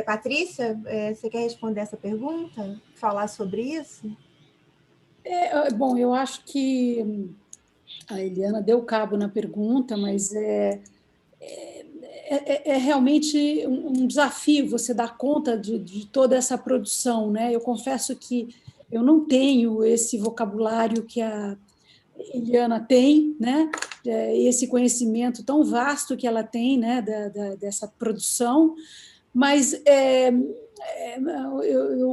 Patrícia, você quer responder essa pergunta? Falar sobre isso? Bom, eu acho que a Eliana deu cabo na pergunta, mas é realmente um desafio você dar conta de toda essa produção, né? Eu confesso que eu não tenho esse vocabulário que a Eliana tem, né? Esse conhecimento tão vasto que ela tem, né? Dessa produção, mas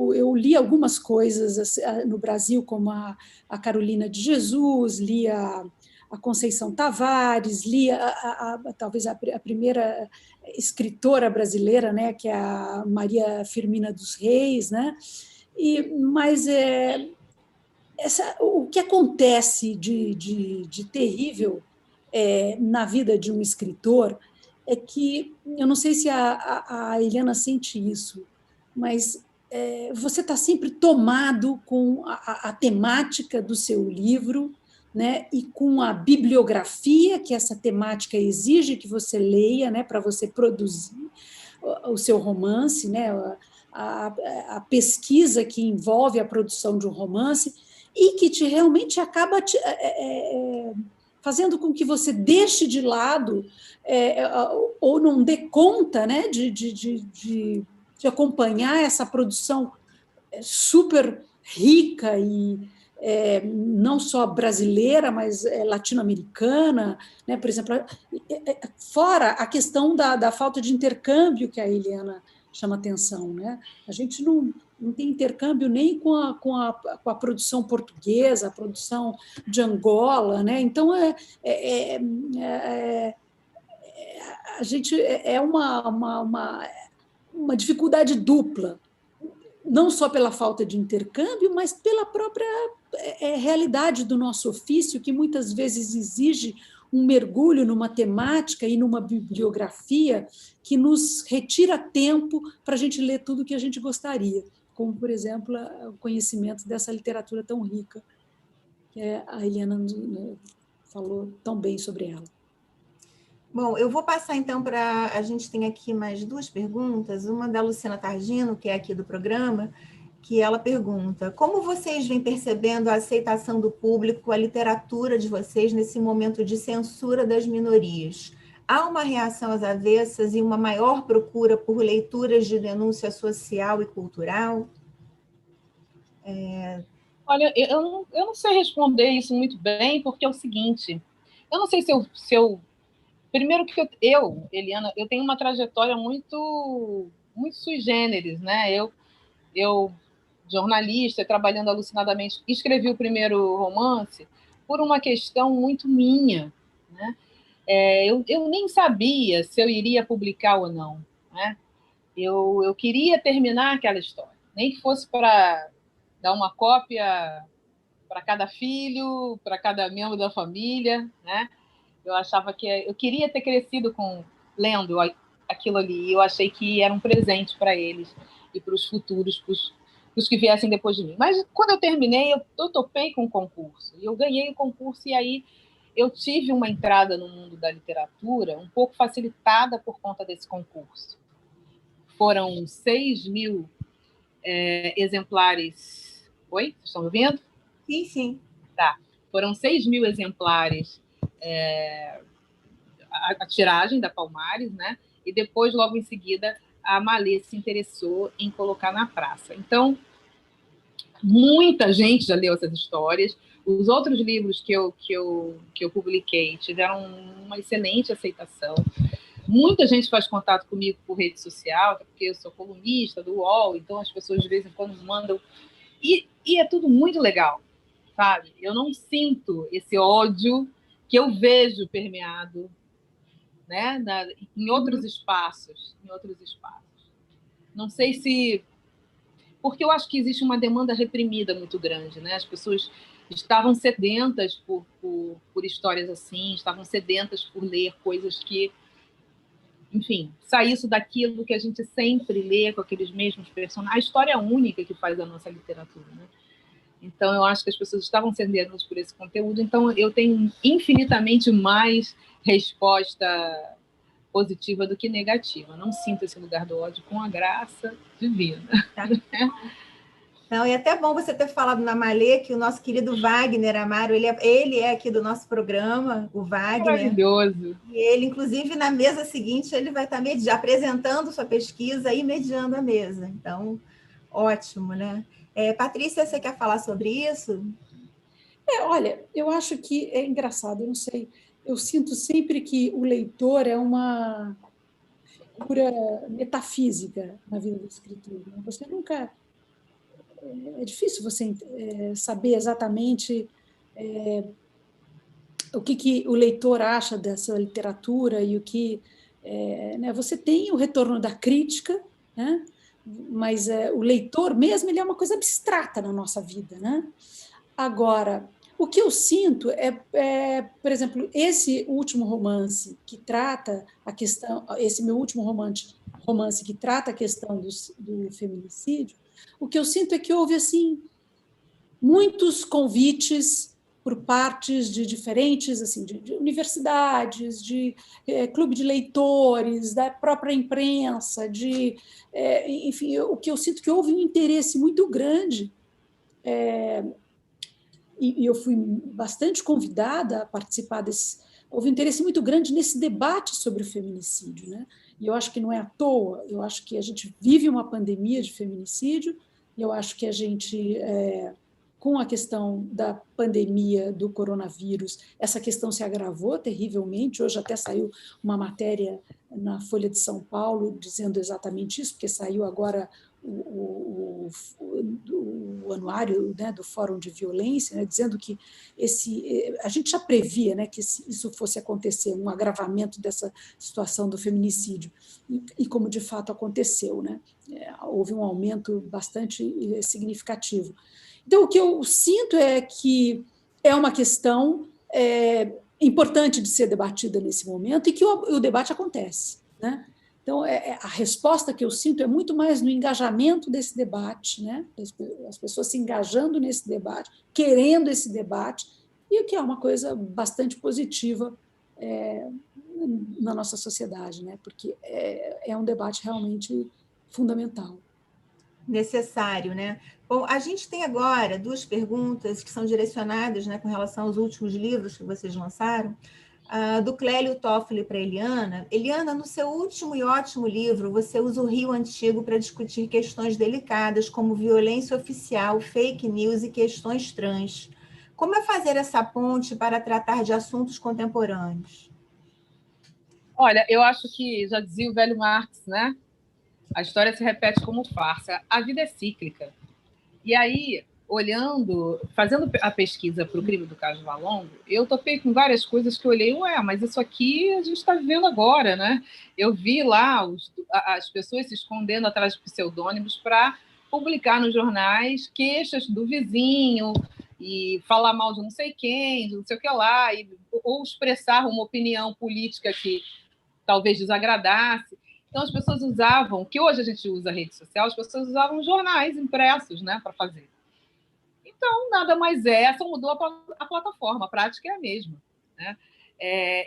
eu li algumas coisas no Brasil, como a Carolina de Jesus, li a Conceição Tavares, li talvez a primeira escritora brasileira, né, que é a Maria Firmina dos Reis, né? Mas o que acontece de terrível na vida de um escritor é que, eu não sei se a Eliana sente isso, mas você está sempre tomado com a temática do seu livro, né, e com a bibliografia que essa temática exige que você leia, né, para você produzir o seu romance, né, a pesquisa que envolve a produção de um romance, e que realmente acaba fazendo com que você deixe de lado ou não dê conta, né, de acompanhar essa produção super rica e não só brasileira, mas latino-americana, né? Por exemplo, fora a questão da falta de intercâmbio que a Eliana chama atenção, né? A gente não tem intercâmbio nem com a produção portuguesa, a produção de Angola, né? Então a gente uma dificuldade dupla, não só pela falta de intercâmbio, mas pela própria realidade do nosso ofício, que muitas vezes exige um mergulho numa temática e numa bibliografia que nos retira tempo para a gente ler tudo o que a gente gostaria, como, por exemplo, o conhecimento dessa literatura tão rica, que a Eliana falou tão bem sobre ela. Bom, eu vou passar então para... A gente tem aqui mais duas perguntas, uma da Luciana Targino, que é aqui do programa, que ela pergunta: como vocês vêm percebendo a aceitação do público, a literatura de vocês nesse momento de censura das minorias? Há uma reação às avessas e uma maior procura por leituras de denúncia social e cultural? Olha, eu não sei responder isso muito bem, porque é o seguinte, eu não sei se eu primeiro que Eliana, eu tenho uma trajetória muito sui generis, né? Eu jornalista, trabalhando alucinadamente, escrevi o primeiro romance por uma questão muito minha, né? Eu nem sabia se eu iria publicar ou não, né? Eu queria terminar aquela história, nem que fosse para dar uma cópia para cada filho, para cada membro da família, né? Eu achava que eu queria ter crescido lendo aquilo ali. Eu achei que era um presente para eles e para os futuros, para os que viessem depois de mim. Mas quando eu terminei, eu topei com o concurso. E eu ganhei o concurso, e aí eu tive uma entrada no mundo da literatura um pouco facilitada por conta desse concurso. Foram 6.000 exemplares. Oi? Vocês estão me ouvindo? Sim, sim. Tá. Foram 6.000 exemplares a tiragem da Palmares, né? E depois, logo em seguida, a Malê se interessou em colocar na praça. Então, muita gente já leu essas histórias. Os outros livros que eu publiquei tiveram uma excelente aceitação. Muita gente faz contato comigo por rede social, porque eu sou colunista do UOL, então as pessoas de vez em quando mandam. E é tudo muito legal, sabe? Eu não sinto esse ódio que eu vejo permeado, né, em outros espaços. Não sei se... Porque eu acho que existe uma demanda reprimida muito grande, né? As pessoas estavam sedentas por histórias assim, estavam sedentas por ler coisas que, enfim, saísse daquilo que a gente sempre lê com aqueles mesmos personagens. A história única que faz a nossa literatura, né? Então, eu acho que as pessoas estavam sedentas por esse conteúdo, então eu tenho infinitamente mais resposta positiva do que negativa. Não sinto esse lugar do ódio, com a graça divina. Não, e é até bom você ter falado na Malê que o nosso querido Wagner Amaro, ele é aqui do nosso programa, o Wagner. Maravilhoso. E ele, inclusive, na mesa seguinte, ele vai estar apresentando sua pesquisa e mediando a mesa. Então, ótimo, né? Patrícia, você quer falar sobre isso? Olha, eu acho que é engraçado, eu não sei, eu sinto sempre que o leitor é uma figura metafísica na vida do escritor. Né? Você nunca... É difícil você saber exatamente o que o leitor acha dessa literatura e o que... né? Você tem o retorno da crítica, né? Mas o leitor mesmo ele é uma coisa abstrata na nossa vida. Né? Agora, o que eu sinto por exemplo, esse último romance que trata a questão, esse meu último romance que trata a questão do feminicídio, o que eu sinto é que houve assim muitos convites por partes de diferentes, assim, de universidades, de clube de leitores, da própria imprensa, enfim, o que eu sinto que houve um interesse muito grande. E eu fui bastante convidada a participar houve um interesse muito grande nesse debate sobre o feminicídio, né? E eu acho que não é à toa, eu acho que a gente vive uma pandemia de feminicídio, e eu acho que a gente, com a questão da pandemia do coronavírus, essa questão se agravou terrivelmente. Hoje até saiu uma matéria na Folha de São Paulo dizendo exatamente isso, porque saiu agora o anuário, né, do Fórum de Violência, né, dizendo que a gente já previa, né, que isso fosse acontecer, um agravamento dessa situação do feminicídio, e como de fato aconteceu, né, houve um aumento bastante significativo. Então, o que eu sinto é que é uma questão importante de ser debatida nesse momento e que o debate acontece, né? Então, a resposta que eu sinto é muito mais no engajamento desse debate, né? As pessoas se engajando nesse debate, querendo esse debate, e o que é uma coisa bastante positiva na nossa sociedade, né? Porque é um debate realmente fundamental. Necessário, né? Bom, a gente tem agora 2 perguntas que são direcionadas, né, com relação aos últimos livros que vocês lançaram, do Clélio Toffoli para Eliana. Eliana, no seu último e ótimo livro, você usa o Rio Antigo para discutir questões delicadas como violência oficial, fake news e questões trans. Como é fazer essa ponte para tratar de assuntos contemporâneos? Olha, eu acho que já dizia o velho Marx, né? A história se repete como farsa. A vida é cíclica. E aí, fazendo a pesquisa para o crime do Caso Valongo, eu topei com várias coisas que eu olhei, mas isso aqui a gente está vivendo agora, né? Eu vi lá as pessoas se escondendo atrás de pseudônimos para publicar nos jornais queixas do vizinho e falar mal de não sei quem, de não sei o que lá, ou expressar uma opinião política que talvez desagradasse. Então, as pessoas usavam, que hoje a gente usa a rede social, as pessoas usavam jornais impressos, né, para fazer. Então, nada mais só mudou a plataforma, a prática é a mesma. Né?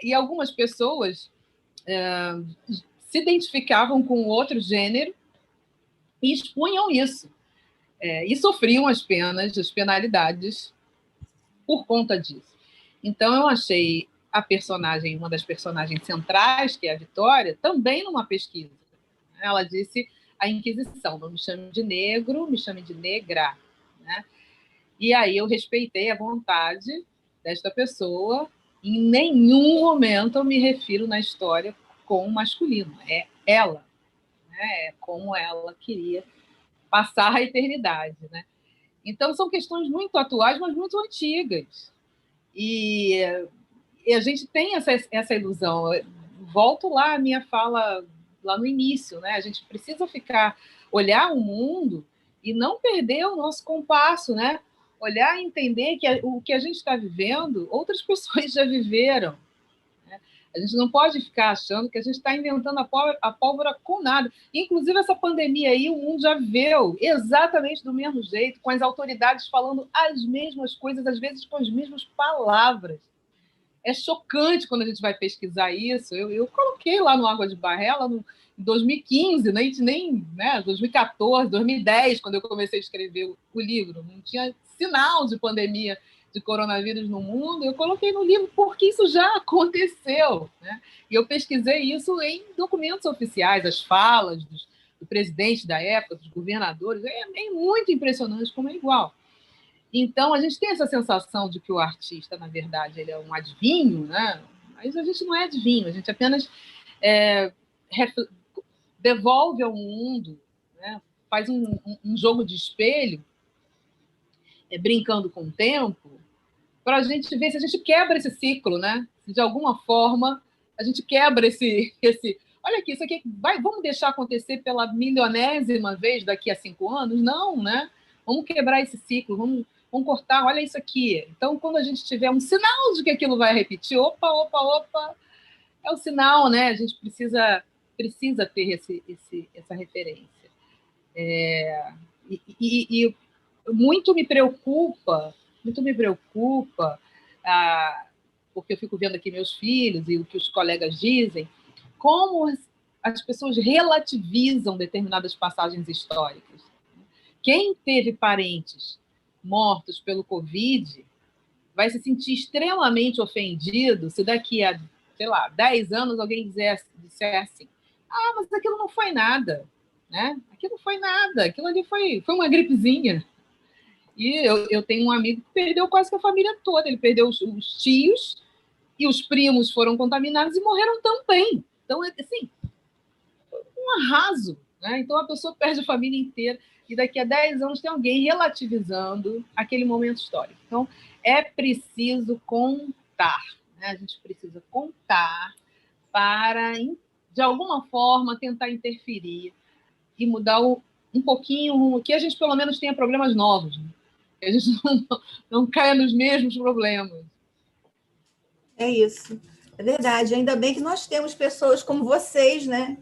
E algumas pessoas se identificavam com outro gênero e expunham isso. E sofriam as penalidades por conta disso. Então, eu achei uma das personagens centrais, que é a Vitória, também numa pesquisa. Ela disse a Inquisição, não me chame de negro, me chame de negra. Né? E aí eu respeitei a vontade desta pessoa. Em nenhum momento eu me refiro na história com o masculino. É ela. Né? É como ela queria passar a eternidade. Né? Então, são questões muito atuais, mas muito antigas. E a gente tem essa ilusão. Volto lá à minha fala lá no início, né? A gente precisa olhar o mundo e não perder o nosso compasso, né? Olhar e entender que o que a gente está vivendo, outras pessoas já viveram. Né? A gente não pode ficar achando que a gente está inventando a pólvora com nada. Inclusive, essa pandemia aí, o mundo já viveu exatamente do mesmo jeito, com as autoridades falando as mesmas coisas, às vezes com as mesmas palavras. É chocante quando a gente vai pesquisar isso. Eu coloquei lá no Água de Barrela, em 2015, nem, né, 2014, 2010, quando eu comecei a escrever o livro. Não tinha sinal de pandemia de coronavírus no mundo. Eu coloquei no livro porque isso já aconteceu, né? E eu pesquisei isso em documentos oficiais, as falas do presidente da época, dos governadores. É muito impressionante como é igual. Então, a gente tem essa sensação de que o artista, na verdade, ele é um adivinho, né? Mas a gente não é adivinho, a gente apenas devolve ao mundo, né? Faz um jogo de espelho, brincando com o tempo, para a gente ver se a gente quebra esse ciclo, né? Se de alguma forma a gente quebra esse olha aqui, isso aqui vamos deixar acontecer pela milionésima vez daqui a 5 anos? Não, né? Vamos quebrar esse ciclo, vamos cortar, olha isso aqui. Então, quando a gente tiver um sinal de que aquilo vai repetir, opa, é o sinal, né? A gente precisa ter essa referência. E muito me preocupa, porque eu fico vendo aqui meus filhos e o que os colegas dizem, como as pessoas relativizam determinadas passagens históricas. Quem teve parentes mortos pelo Covid vai se sentir extremamente ofendido se daqui a, 10 anos alguém disser assim, mas aquilo não foi nada, né? Aquilo não foi nada, aquilo ali foi uma gripezinha. E eu tenho um amigo que perdeu quase que a família toda, ele perdeu os tios e os primos foram contaminados e morreram também. Então, assim, um arraso, né? Então, a pessoa perde a família inteira e daqui a 10 anos tem alguém relativizando aquele momento histórico. Então, é preciso contar, né? A gente precisa contar para, de alguma forma, tentar interferir e mudar um pouquinho, que a gente, pelo menos, tenha problemas novos, né? Que a gente não caia nos mesmos problemas. É isso. É verdade. Ainda bem que nós temos pessoas como vocês, né?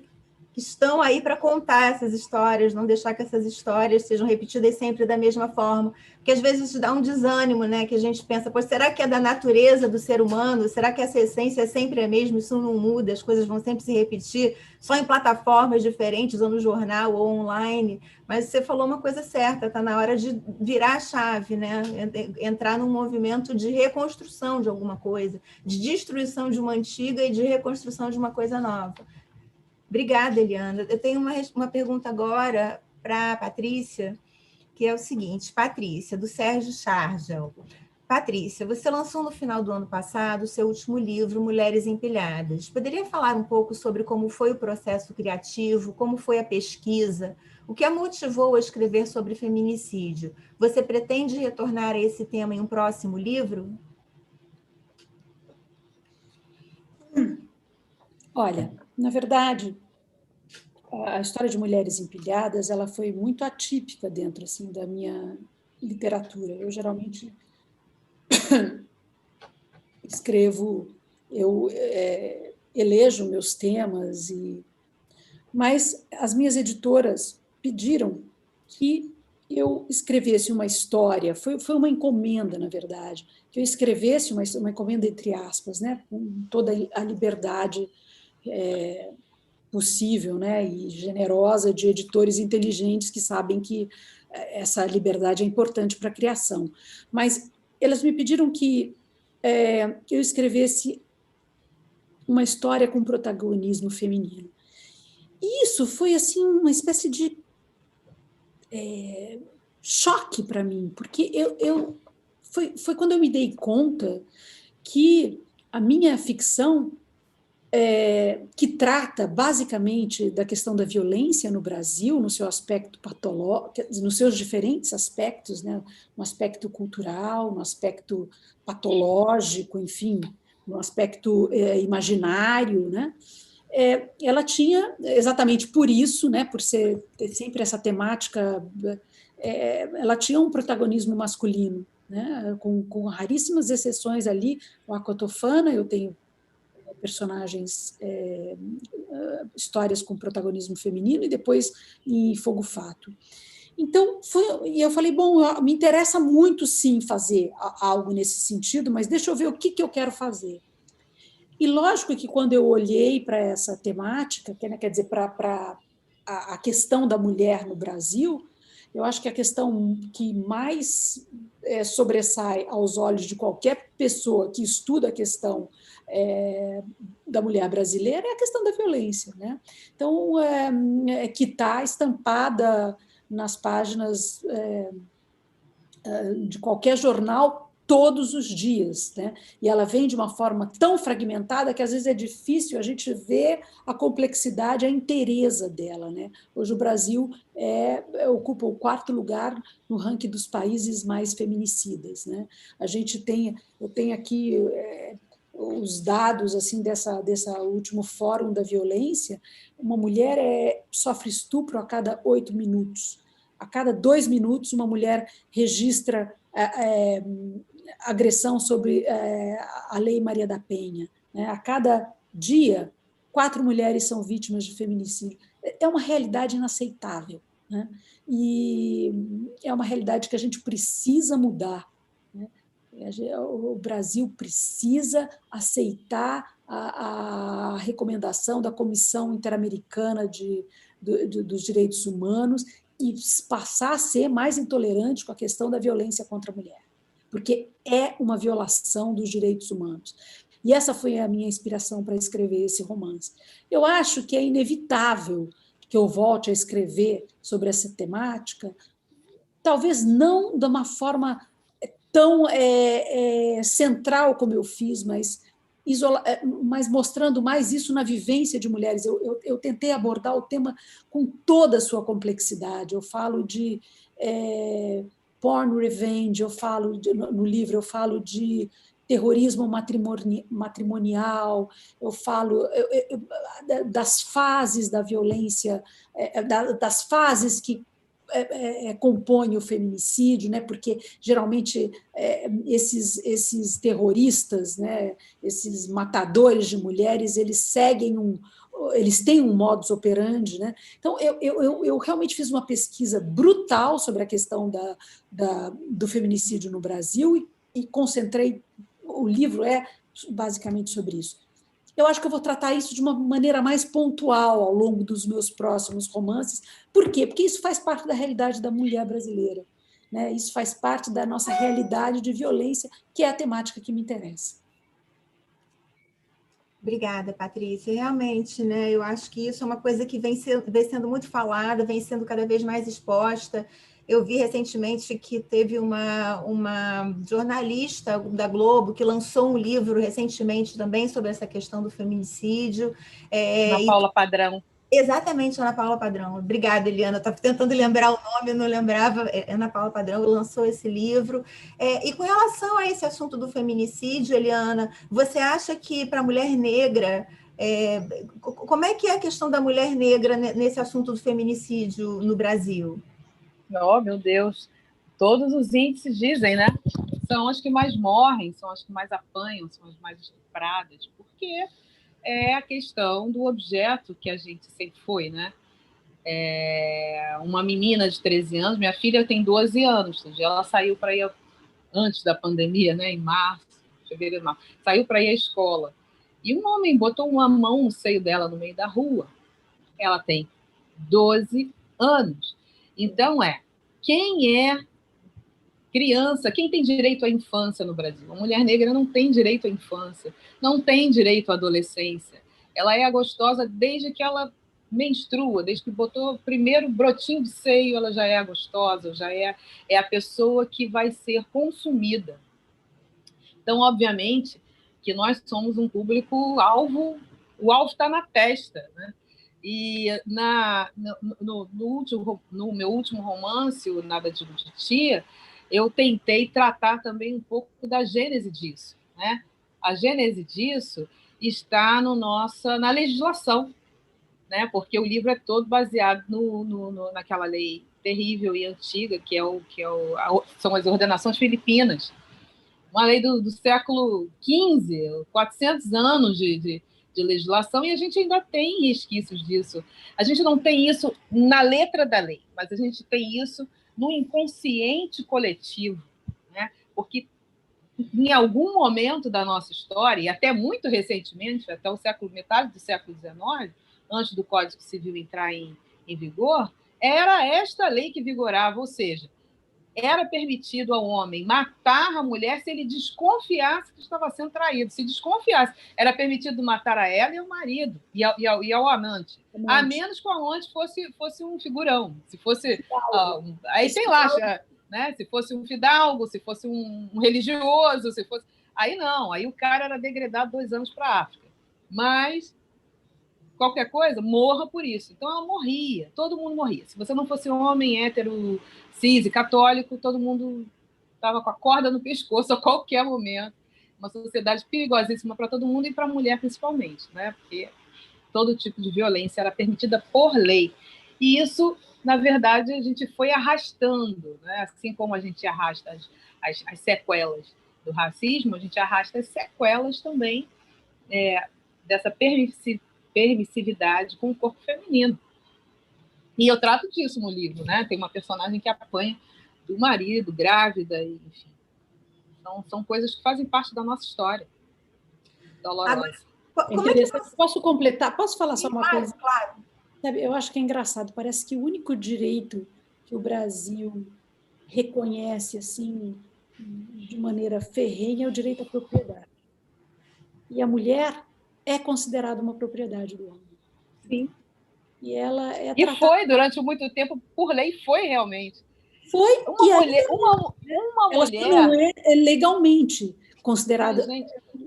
Que estão aí para contar essas histórias, não deixar que essas histórias sejam repetidas sempre da mesma forma. Porque às vezes isso dá um desânimo, né? Que a gente pensa, pô, será que é da natureza do ser humano? Será que essa essência é sempre a mesma? Isso não muda, as coisas vão sempre se repetir, só em plataformas diferentes, ou no jornal, ou online. Mas você falou uma coisa certa, está na hora de virar a chave, né? Entrar num movimento de reconstrução de alguma coisa, de destruição de uma antiga e de reconstrução de uma coisa nova. Obrigada, Eliana. Eu tenho uma pergunta agora para a Patrícia, que é o seguinte. Patrícia, do Sérgio Chargel. Patrícia, você lançou no final do ano passado o seu último livro, Mulheres Empilhadas. Poderia falar um pouco sobre como foi o processo criativo, como foi a pesquisa, o que a motivou a escrever sobre feminicídio? Você pretende retornar a esse tema em um próximo livro? Olha, na verdade, a história de Mulheres Empilhadas, ela foi muito atípica dentro assim da minha literatura. Eu geralmente escrevo, eu elejo meus temas, mas as minhas editoras pediram que eu escrevesse uma história, foi uma encomenda, na verdade, que eu escrevesse uma encomenda entre aspas, né, com toda a liberdade possível, né, e generosa de editores inteligentes que sabem que essa liberdade é importante para a criação. Mas elas me pediram que eu escrevesse uma história com protagonismo feminino. E isso foi assim uma espécie de choque para mim, porque foi quando eu me dei conta que a minha ficção que trata basicamente da questão da violência no Brasil, no seu aspecto patológico, nos seus diferentes aspectos, né? No aspecto cultural, no aspecto patológico, enfim, no aspecto imaginário, né? Ela tinha, exatamente por isso, né? Por ter sempre essa temática, ela tinha um protagonismo masculino, né? Com raríssimas exceções ali, o Acotofana, eu tenho personagens, histórias com protagonismo feminino, e depois em Fogo Fato. Então, e eu falei, bom, me interessa muito, sim, fazer algo nesse sentido, mas deixa eu ver o que eu quero fazer. E lógico que quando eu olhei para essa temática, quer dizer, para a questão da mulher no Brasil, eu acho que a questão que mais sobressai aos olhos de qualquer pessoa que estuda a questão da mulher brasileira é a questão da violência, né? Então, que está estampada nas páginas de qualquer jornal todos os dias, né? E ela vem de uma forma tão fragmentada que às vezes é difícil a gente ver a complexidade, a inteireza dela, né? Hoje o Brasil ocupa o 4º lugar no ranking dos países mais feminicidas, né? Eu tenho aqui os dados assim dessa último fórum da violência. Uma mulher sofre estupro a cada 8 minutos. A cada 2 minutos, uma mulher registra agressão sobre a Lei Maria da Penha. Né? A cada dia, 4 mulheres são vítimas de feminicídio. É uma realidade inaceitável. Né? E é uma realidade que a gente precisa mudar. Né? O Brasil precisa aceitar a recomendação da Comissão Interamericana dos Direitos Humanos e passar a ser mais intolerante com a questão da violência contra a mulher, porque é uma violação dos direitos humanos. E essa foi a minha inspiração para escrever esse romance. Eu acho que é inevitável que eu volte a escrever sobre essa temática, talvez não de uma forma tão central como eu fiz, mas mostrando mais isso na vivência de mulheres. Eu tentei abordar o tema com toda a sua complexidade. Eu falo de porn revenge, no livro eu falo de terrorismo matrimonial, eu falo das fases da violência, das fases que compõe o feminicídio, né? Porque geralmente esses terroristas, né? Esses matadores de mulheres, eles têm um modus operandi, né? Então eu realmente fiz uma pesquisa brutal sobre a questão do feminicídio no Brasil e concentrei. O livro é basicamente sobre isso. Eu acho que eu vou tratar isso de uma maneira mais pontual ao longo dos meus próximos romances. Por quê? Porque isso faz parte da realidade da mulher brasileira, né? Isso faz parte da nossa realidade de violência, que é a temática que me interessa. Obrigada, Patrícia. Realmente, né, eu acho que isso é uma coisa que vem sendo muito falada, vem sendo cada vez mais exposta. Eu vi recentemente que teve uma jornalista da Globo que lançou um livro recentemente também sobre essa questão do feminicídio. Ana Paula Padrão. Exatamente, Ana Paula Padrão. Obrigada, Eliana. Estava tentando lembrar o nome, não lembrava. Ana Paula Padrão lançou esse livro. E com relação a esse assunto do feminicídio, Eliana, você acha que para a mulher negra, como é que é a questão da mulher negra nesse assunto do feminicídio no Brasil? Oh, meu Deus, todos os índices dizem, né? São as que mais morrem, são as que mais apanham, são as mais estupradas, porque é a questão do objeto que a gente sempre foi, né? Uma menina de 13 anos, minha filha tem 12 anos, ela saiu para ir antes da pandemia, né? Em março, fevereiro, março, saiu para ir à escola. E um homem botou uma mão no seio dela no meio da rua. Ela tem 12 anos. Então, quem é criança, quem tem direito à infância no Brasil? A mulher negra não tem direito à infância, não tem direito à adolescência. Ela é gostosa desde que ela menstrua, desde que botou o primeiro brotinho de seio, ela já é gostosa, já é a pessoa que vai ser consumida. Então, obviamente, que nós somos público-alvo, o alvo está na testa, né? E no meu último romance, o Nada Digo de Tia, eu tentei tratar também um pouco da gênese disso, né? A gênese disso está na legislação, né? Porque o livro é todo baseado naquela lei terrível e antiga, são as ordenações filipinas. Uma lei do século XV, 400 anos de legislação, e a gente ainda tem resquícios disso. A gente não tem isso na letra da lei, mas a gente tem isso no inconsciente coletivo, né? Porque em algum momento da nossa história, e até muito recentemente, até metade do século XIX, antes do Código Civil entrar em vigor, era esta lei que vigorava, ou seja, era permitido ao homem matar a mulher se ele desconfiasse que estava sendo traído. Se desconfiasse, era permitido matar a ela e ao marido, e ao amante. A menos que o amante fosse um figurão. Se fosse... aí tem lá, né? Se fosse um fidalgo, se fosse um religioso, se fosse... Aí não, aí o cara era degradado 2 anos para a África. Mas... qualquer coisa, morra por isso. Então, ela morria, todo mundo morria. Se você não fosse homem, hétero, cis e católico, todo mundo estava com a corda no pescoço a qualquer momento. Uma sociedade perigosíssima para todo mundo e para a mulher, principalmente, né? Porque todo tipo de violência era permitida por lei. E isso, na verdade, a gente foi arrastando, né? Assim como a gente arrasta as sequelas do racismo, a gente arrasta as sequelas também dessa permissividade com o corpo feminino. E eu trato disso no livro, né? Tem uma personagem que apanha do marido, grávida, enfim. Então, são coisas que fazem parte da nossa história dolorosa. Posso completar? Posso falar só uma coisa? Claro. Sabe, eu acho que é engraçado. Parece que o único direito que o Brasil reconhece assim de maneira ferrenha é o direito à propriedade. E a mulher é considerada uma propriedade do homem. Sim. E ela é tratada... foi, durante muito tempo, por lei, foi realmente. Foi. Uma mulher... não é legalmente considerada...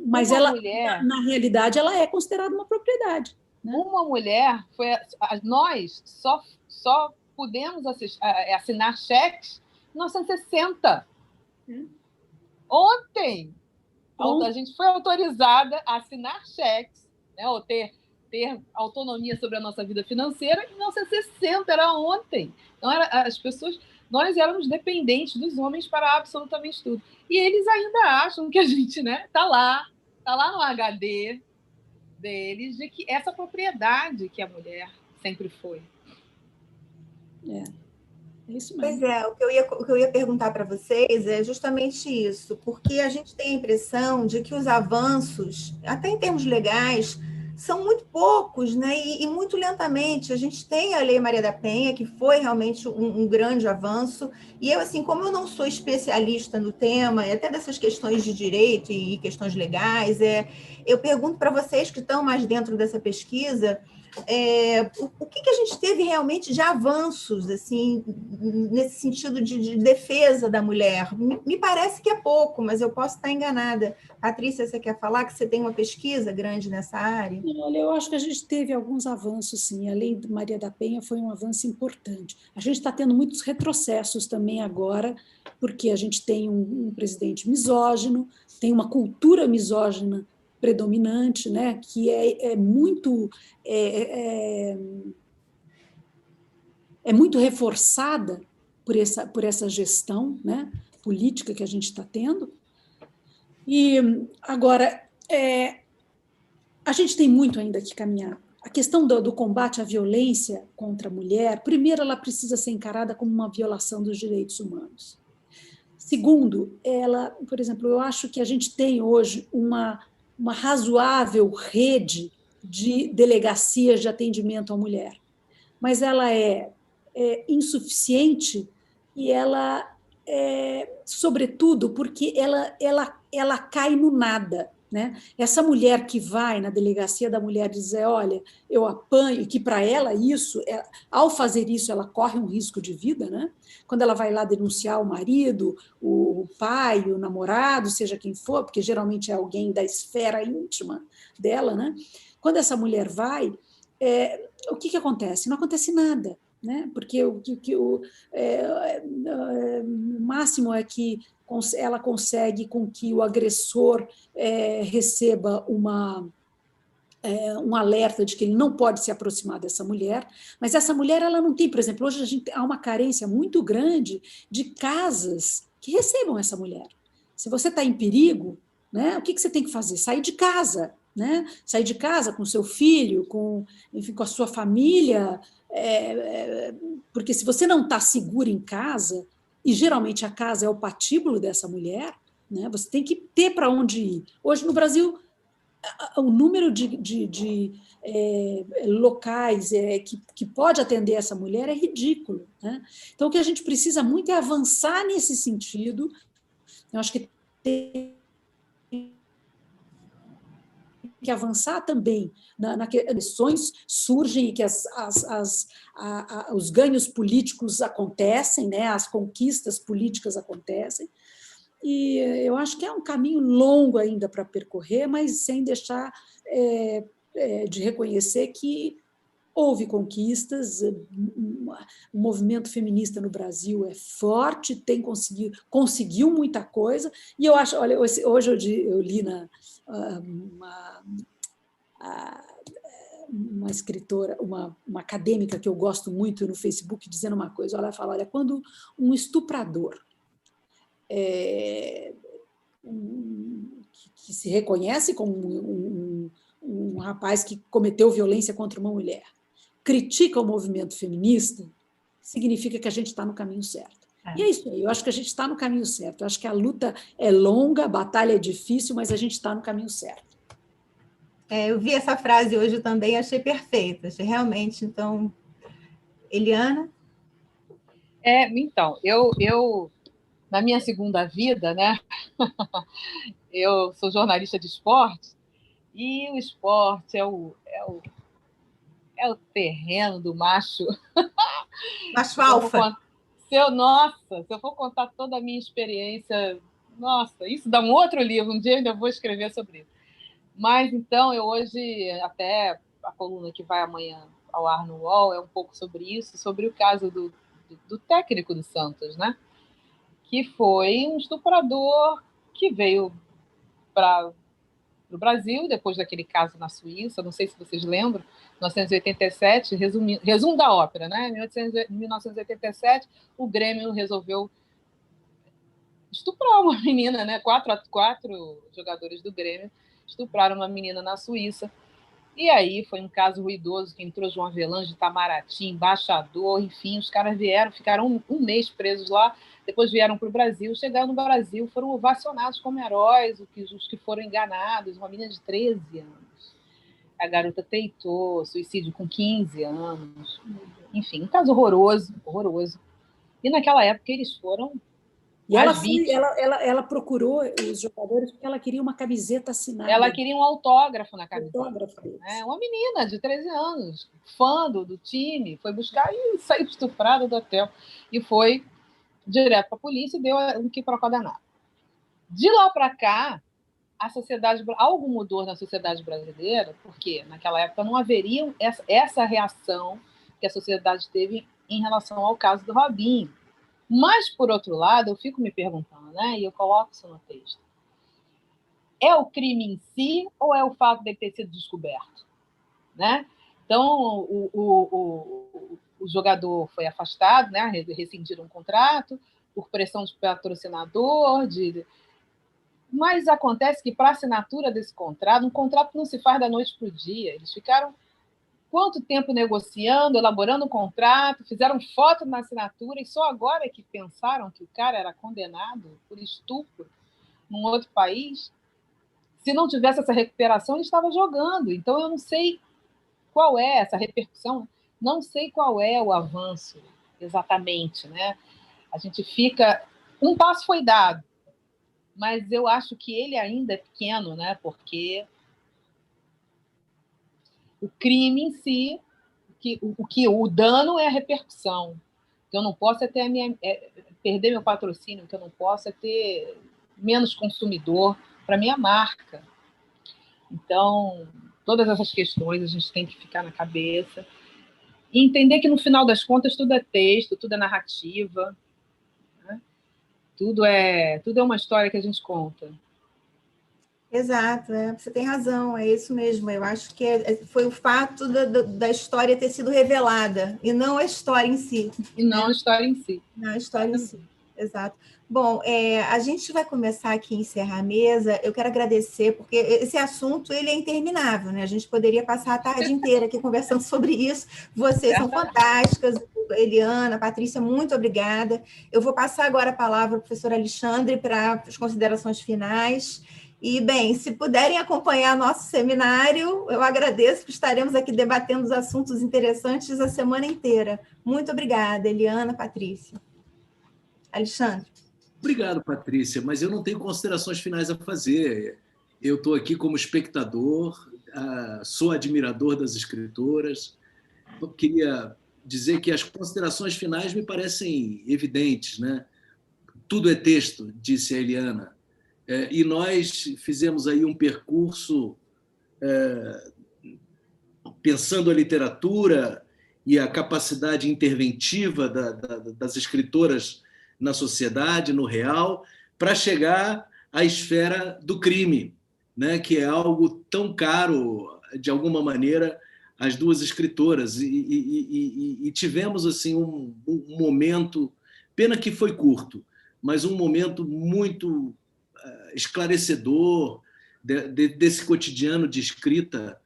Mas ela, mulher, na realidade, ela é considerada uma propriedade. Né? Uma mulher... nós só pudemos assinar cheques em 1960. Ontem... a gente foi autorizada a assinar cheques, né, ou ter autonomia sobre a nossa vida financeira em 1960, era ontem. Então, as pessoas, nós éramos dependentes dos homens para absolutamente tudo. E eles ainda acham que a gente, né, tá lá no HD deles, de que essa propriedade que a mulher sempre foi. Isso mesmo. Pois é, o que eu ia perguntar para vocês é justamente isso, porque a gente tem a impressão de que os avanços, até em termos legais, são muito poucos, né? E muito lentamente. A gente tem a Lei Maria da Penha, que foi realmente um grande avanço, e eu, assim, como eu não sou especialista no tema, e até dessas questões de direito e questões legais, eu pergunto para vocês que estão mais dentro dessa pesquisa, o que a gente teve realmente de avanços, assim, nesse sentido de defesa da mulher? Me parece que é pouco, mas eu posso estar enganada. Patrícia, você quer falar que você tem uma pesquisa grande nessa área? Olha, eu acho que a gente teve alguns avanços, sim. A Lei Maria da Penha foi um avanço importante. A gente está tendo muitos retrocessos também agora, porque a gente tem um presidente misógino, tem uma cultura misógina predominante, né, que é muito reforçada por essa gestão, né, política que a gente está tendo. E agora a gente tem muito ainda que caminhar. A questão do combate à violência contra a mulher, primeiro, ela precisa ser encarada como uma violação dos direitos humanos. Segundo, por exemplo, eu acho que a gente tem hoje uma razoável rede de delegacias de atendimento à mulher, mas ela é insuficiente e ela sobretudo porque ela cai no nada, né? Essa mulher que vai na delegacia da mulher dizer, olha, eu apanho, e que para ela isso, ao fazer isso, ela corre um risco de vida, né? Quando ela vai lá denunciar o marido, o pai, o namorado, seja quem for, porque geralmente é alguém da esfera íntima dela, né? Quando essa mulher vai, o que acontece? Não acontece nada, né? Porque o máximo é que ela consegue com que o agressor receba um alerta de que ele não pode se aproximar dessa mulher, mas essa mulher ela não tem, por exemplo, hoje há uma carência muito grande de casas que recebam essa mulher. Se você está em perigo, né, o que você tem que fazer? Sair de casa, né? Sair de casa com seu filho, enfim, com a sua família, porque se você não está seguro em casa, e geralmente a casa é o patíbulo dessa mulher, né? Você tem que ter para onde ir. Hoje, no Brasil, o número de locais que pode atender essa mulher é ridículo, né? Então, o que a gente precisa muito é avançar nesse sentido. Eu acho que tem que avançar também que eleições surgem e que os ganhos políticos acontecem, né? As conquistas políticas acontecem. E eu acho que é um caminho longo ainda para percorrer, mas sem deixar de reconhecer que houve conquistas, o movimento feminista no Brasil é forte, conseguiu muita coisa, e eu acho, olha, hoje eu li uma escritora, uma acadêmica que eu gosto muito no Facebook, dizendo uma coisa, ela fala, olha, quando um estuprador que se reconhece como um rapaz que cometeu violência contra uma mulher, critica o movimento feminista, significa que a gente está no caminho certo. E é isso aí, eu acho que a gente está no caminho certo. Eu acho que a luta é longa, a batalha é difícil, mas a gente está no caminho certo. Eu vi essa frase hoje também, achei perfeita, achei realmente, então... Eliana? Então, eu na minha segunda vida, né, eu sou jornalista de esporte, e o esporte é o terreno do macho. Macho alfa. Se eu for contar toda a minha experiência, nossa, isso dá um outro livro, um dia eu ainda vou escrever sobre isso. Mas, então, eu hoje, até a coluna que vai amanhã ao ar no UOL, é um pouco sobre isso, sobre o caso do técnico do Santos, né? Que foi um estuprador que veio para o Brasil, depois daquele caso na Suíça, não sei se vocês lembram, 1987, resumo da ópera, né? Em 1987, o Grêmio resolveu estuprar uma menina, né? Quatro jogadores do Grêmio estupraram uma menina na Suíça. E aí foi um caso ruidoso que entrou João Avelange, Itamaraty, embaixador, enfim, os caras ficaram um mês presos lá, depois vieram para o Brasil, chegaram no Brasil, foram ovacionados como heróis, os que foram enganados, uma menina de 13 anos. A garota peitou, suicídio com 15 anos. Enfim, um caso horroroso, horroroso. E naquela época eles foram... E ela procurou os jogadores porque ela queria uma camiseta assinada. Ela queria um autógrafo na camiseta. Uma menina de 13 anos, fã do time, foi buscar e saiu estuprada do hotel. E foi direto para a polícia e deu um quiprocó danado. De lá para cá, algo mudou na sociedade brasileira, porque naquela época não haveria essa reação que a sociedade teve em relação ao caso do Robinho. Mas, por outro lado, eu fico me perguntando, né? E eu coloco isso no texto. É o crime em si ou é o fato de ele ter sido descoberto? Né? Então, o jogador foi afastado, né? Rescindiram um contrato por pressão de patrocinador. Mas acontece que, para a assinatura desse contrato, um contrato não se faz da noite para o dia. Eles ficaram quanto tempo negociando, elaborando um contrato, fizeram foto na assinatura e só agora que pensaram que o cara era condenado por estupro num outro país. Se não tivesse essa recuperação, ele estava jogando. Então, eu não sei qual é essa repercussão, não sei qual é o avanço exatamente, né? A gente fica... Um passo foi dado, mas eu acho que ele ainda é pequeno, né? Porque o crime em si, o dano é a repercussão. O que eu não posso é perder meu patrocínio, o que eu não posso é ter menos consumidor para minha marca. Então, todas essas questões a gente tem que ficar na cabeça e entender que, no final das contas, tudo é texto, tudo é narrativa, né? Tudo é uma história que a gente conta. Exato, você tem razão, é isso mesmo. Eu acho que foi o fato da história ter sido revelada, e não a história em si. E não a história em si. Não a história em si, exato. Bom, a gente vai começar aqui a encerrar a mesa. Eu quero agradecer, porque esse assunto ele é interminável, né? A gente poderia passar a tarde inteira aqui conversando sobre isso. Vocês são fantásticas, Eliana, Patrícia, muito obrigada. Eu vou passar agora a palavra ao professor Alexandre para as considerações finais. E, bem, se puderem acompanhar nosso seminário, eu agradeço, porque estaremos aqui debatendo os assuntos interessantes a semana inteira. Muito obrigada, Eliana, Patrícia. Alexandre. Obrigado, Patrícia, mas eu não tenho considerações finais a fazer. Eu estou aqui como espectador, sou admirador das escritoras. Eu queria dizer que as considerações finais me parecem evidentes, né? Tudo é texto, disse a Eliana. E nós fizemos aí um percurso pensando a literatura e a capacidade interventiva das escritoras na sociedade, no real, para chegar à esfera do crime, né? Que é algo tão caro, de alguma maneira, às duas escritoras. E tivemos assim um momento, pena que foi curto, mas um momento muito esclarecedor desse cotidiano de escrita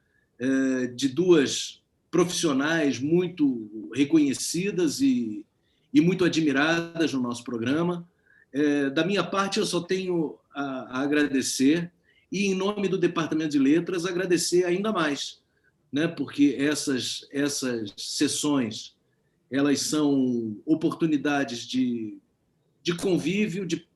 de duas profissionais muito reconhecidas e muito admiradas no nosso programa. Da minha parte, eu só tenho a agradecer e, em nome do Departamento de Letras, agradecer ainda mais, né? Porque essas sessões elas são oportunidades de convívio, de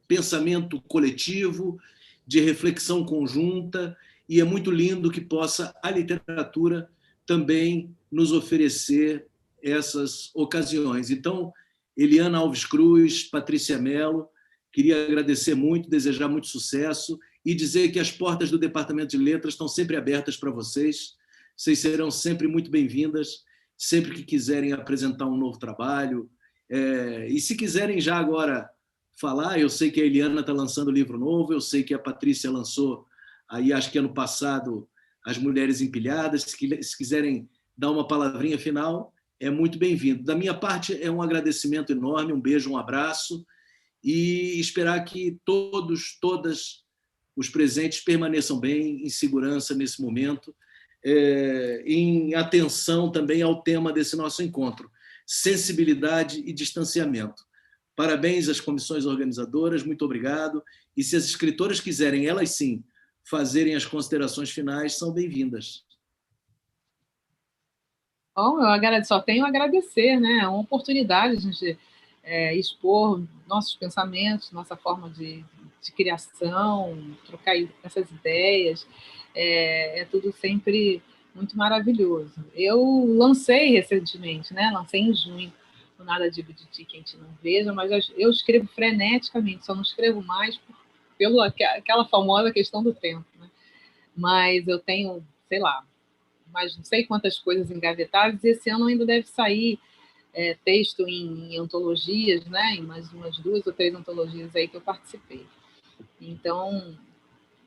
pensamento coletivo, de reflexão conjunta, e é muito lindo que possa a literatura também nos oferecer essas ocasiões. Então, Eliana Alves Cruz, Patrícia Mello, queria agradecer muito, desejar muito sucesso e dizer que as portas do Departamento de Letras estão sempre abertas para vocês. Vocês serão sempre muito bem-vindas, sempre que quiserem apresentar um novo trabalho. E se quiserem já agora falar, eu sei que a Eliana está lançando livro novo, eu sei que a Patrícia lançou, aí acho que ano passado, As Mulheres Empilhadas. Se quiserem dar uma palavrinha final, é muito bem-vindo. Da minha parte, é um agradecimento enorme, um beijo, um abraço, e esperar que todas os presentes permaneçam bem, em segurança nesse momento, em atenção também ao tema desse nosso encontro, sensibilidade e distanciamento. Parabéns às comissões organizadoras, muito obrigado. E se as escritoras quiserem, elas sim, fazerem as considerações finais, são bem-vindas. Bom, só tenho a agradecer, né? É uma oportunidade a gente expor nossos pensamentos, nossa forma de criação, trocar essas ideias. É tudo sempre muito maravilhoso. Eu lancei recentemente, né? Lancei em junho, Nada Digo de Ti que a gente não veja, mas eu escrevo freneticamente, só não escrevo mais pela aquela famosa questão do tempo, né? Mas eu tenho, sei lá, mais não sei quantas coisas engavetadas, e esse ano ainda deve sair texto em antologias, né? Em mais umas 2 ou 3 antologias aí que eu participei. Então,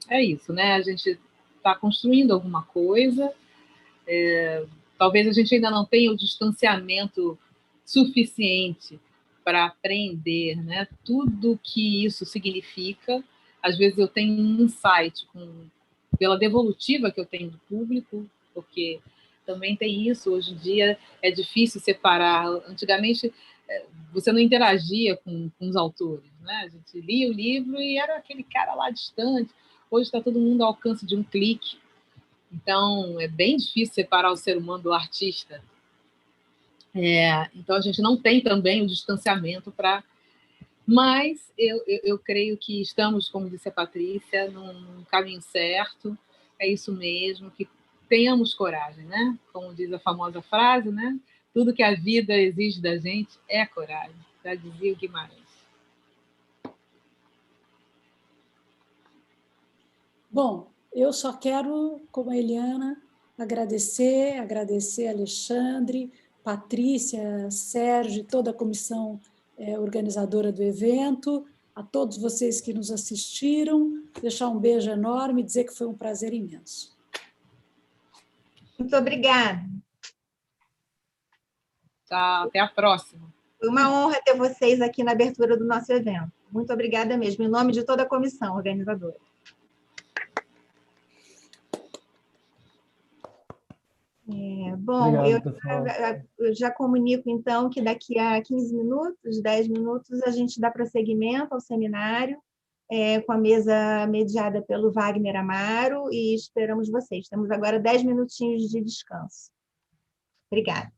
é isso, né? A gente está construindo alguma coisa, talvez a gente ainda não tenha o distanciamento suficiente para aprender, né, tudo que isso significa. Às vezes eu tenho um insight pela devolutiva que eu tenho do público, porque também tem isso, hoje em dia é difícil separar. Antigamente você não interagia com os autores, né? A gente lia o livro e era aquele cara lá distante. Hoje está todo mundo ao alcance de um clique. Então, é bem difícil separar o ser humano do artista. Então, a gente não tem também o distanciamento para... Mas eu creio que estamos, como disse a Patrícia, num caminho certo. É isso mesmo, que tenhamos coragem, né? Como diz a famosa frase, né? Tudo que a vida exige da gente é coragem. Já dizia o Guimarães. Bom, eu só quero, como a Eliana, agradecer a Alexandre, Patrícia, Sérgio, toda a comissão organizadora do evento, a todos vocês que nos assistiram, deixar um beijo enorme e dizer que foi um prazer imenso. Muito obrigada. Tchau, até a próxima. Foi uma honra ter vocês aqui na abertura do nosso evento. Muito obrigada mesmo, em nome de toda a comissão organizadora. Bom, Obrigado, pessoal. eu já comunico, então, que daqui a 15 minutos, 10 minutos, a gente dá prosseguimento ao seminário, com a mesa mediada pelo Wagner Amaro, e esperamos vocês. Temos agora 10 minutinhos de descanso. Obrigada.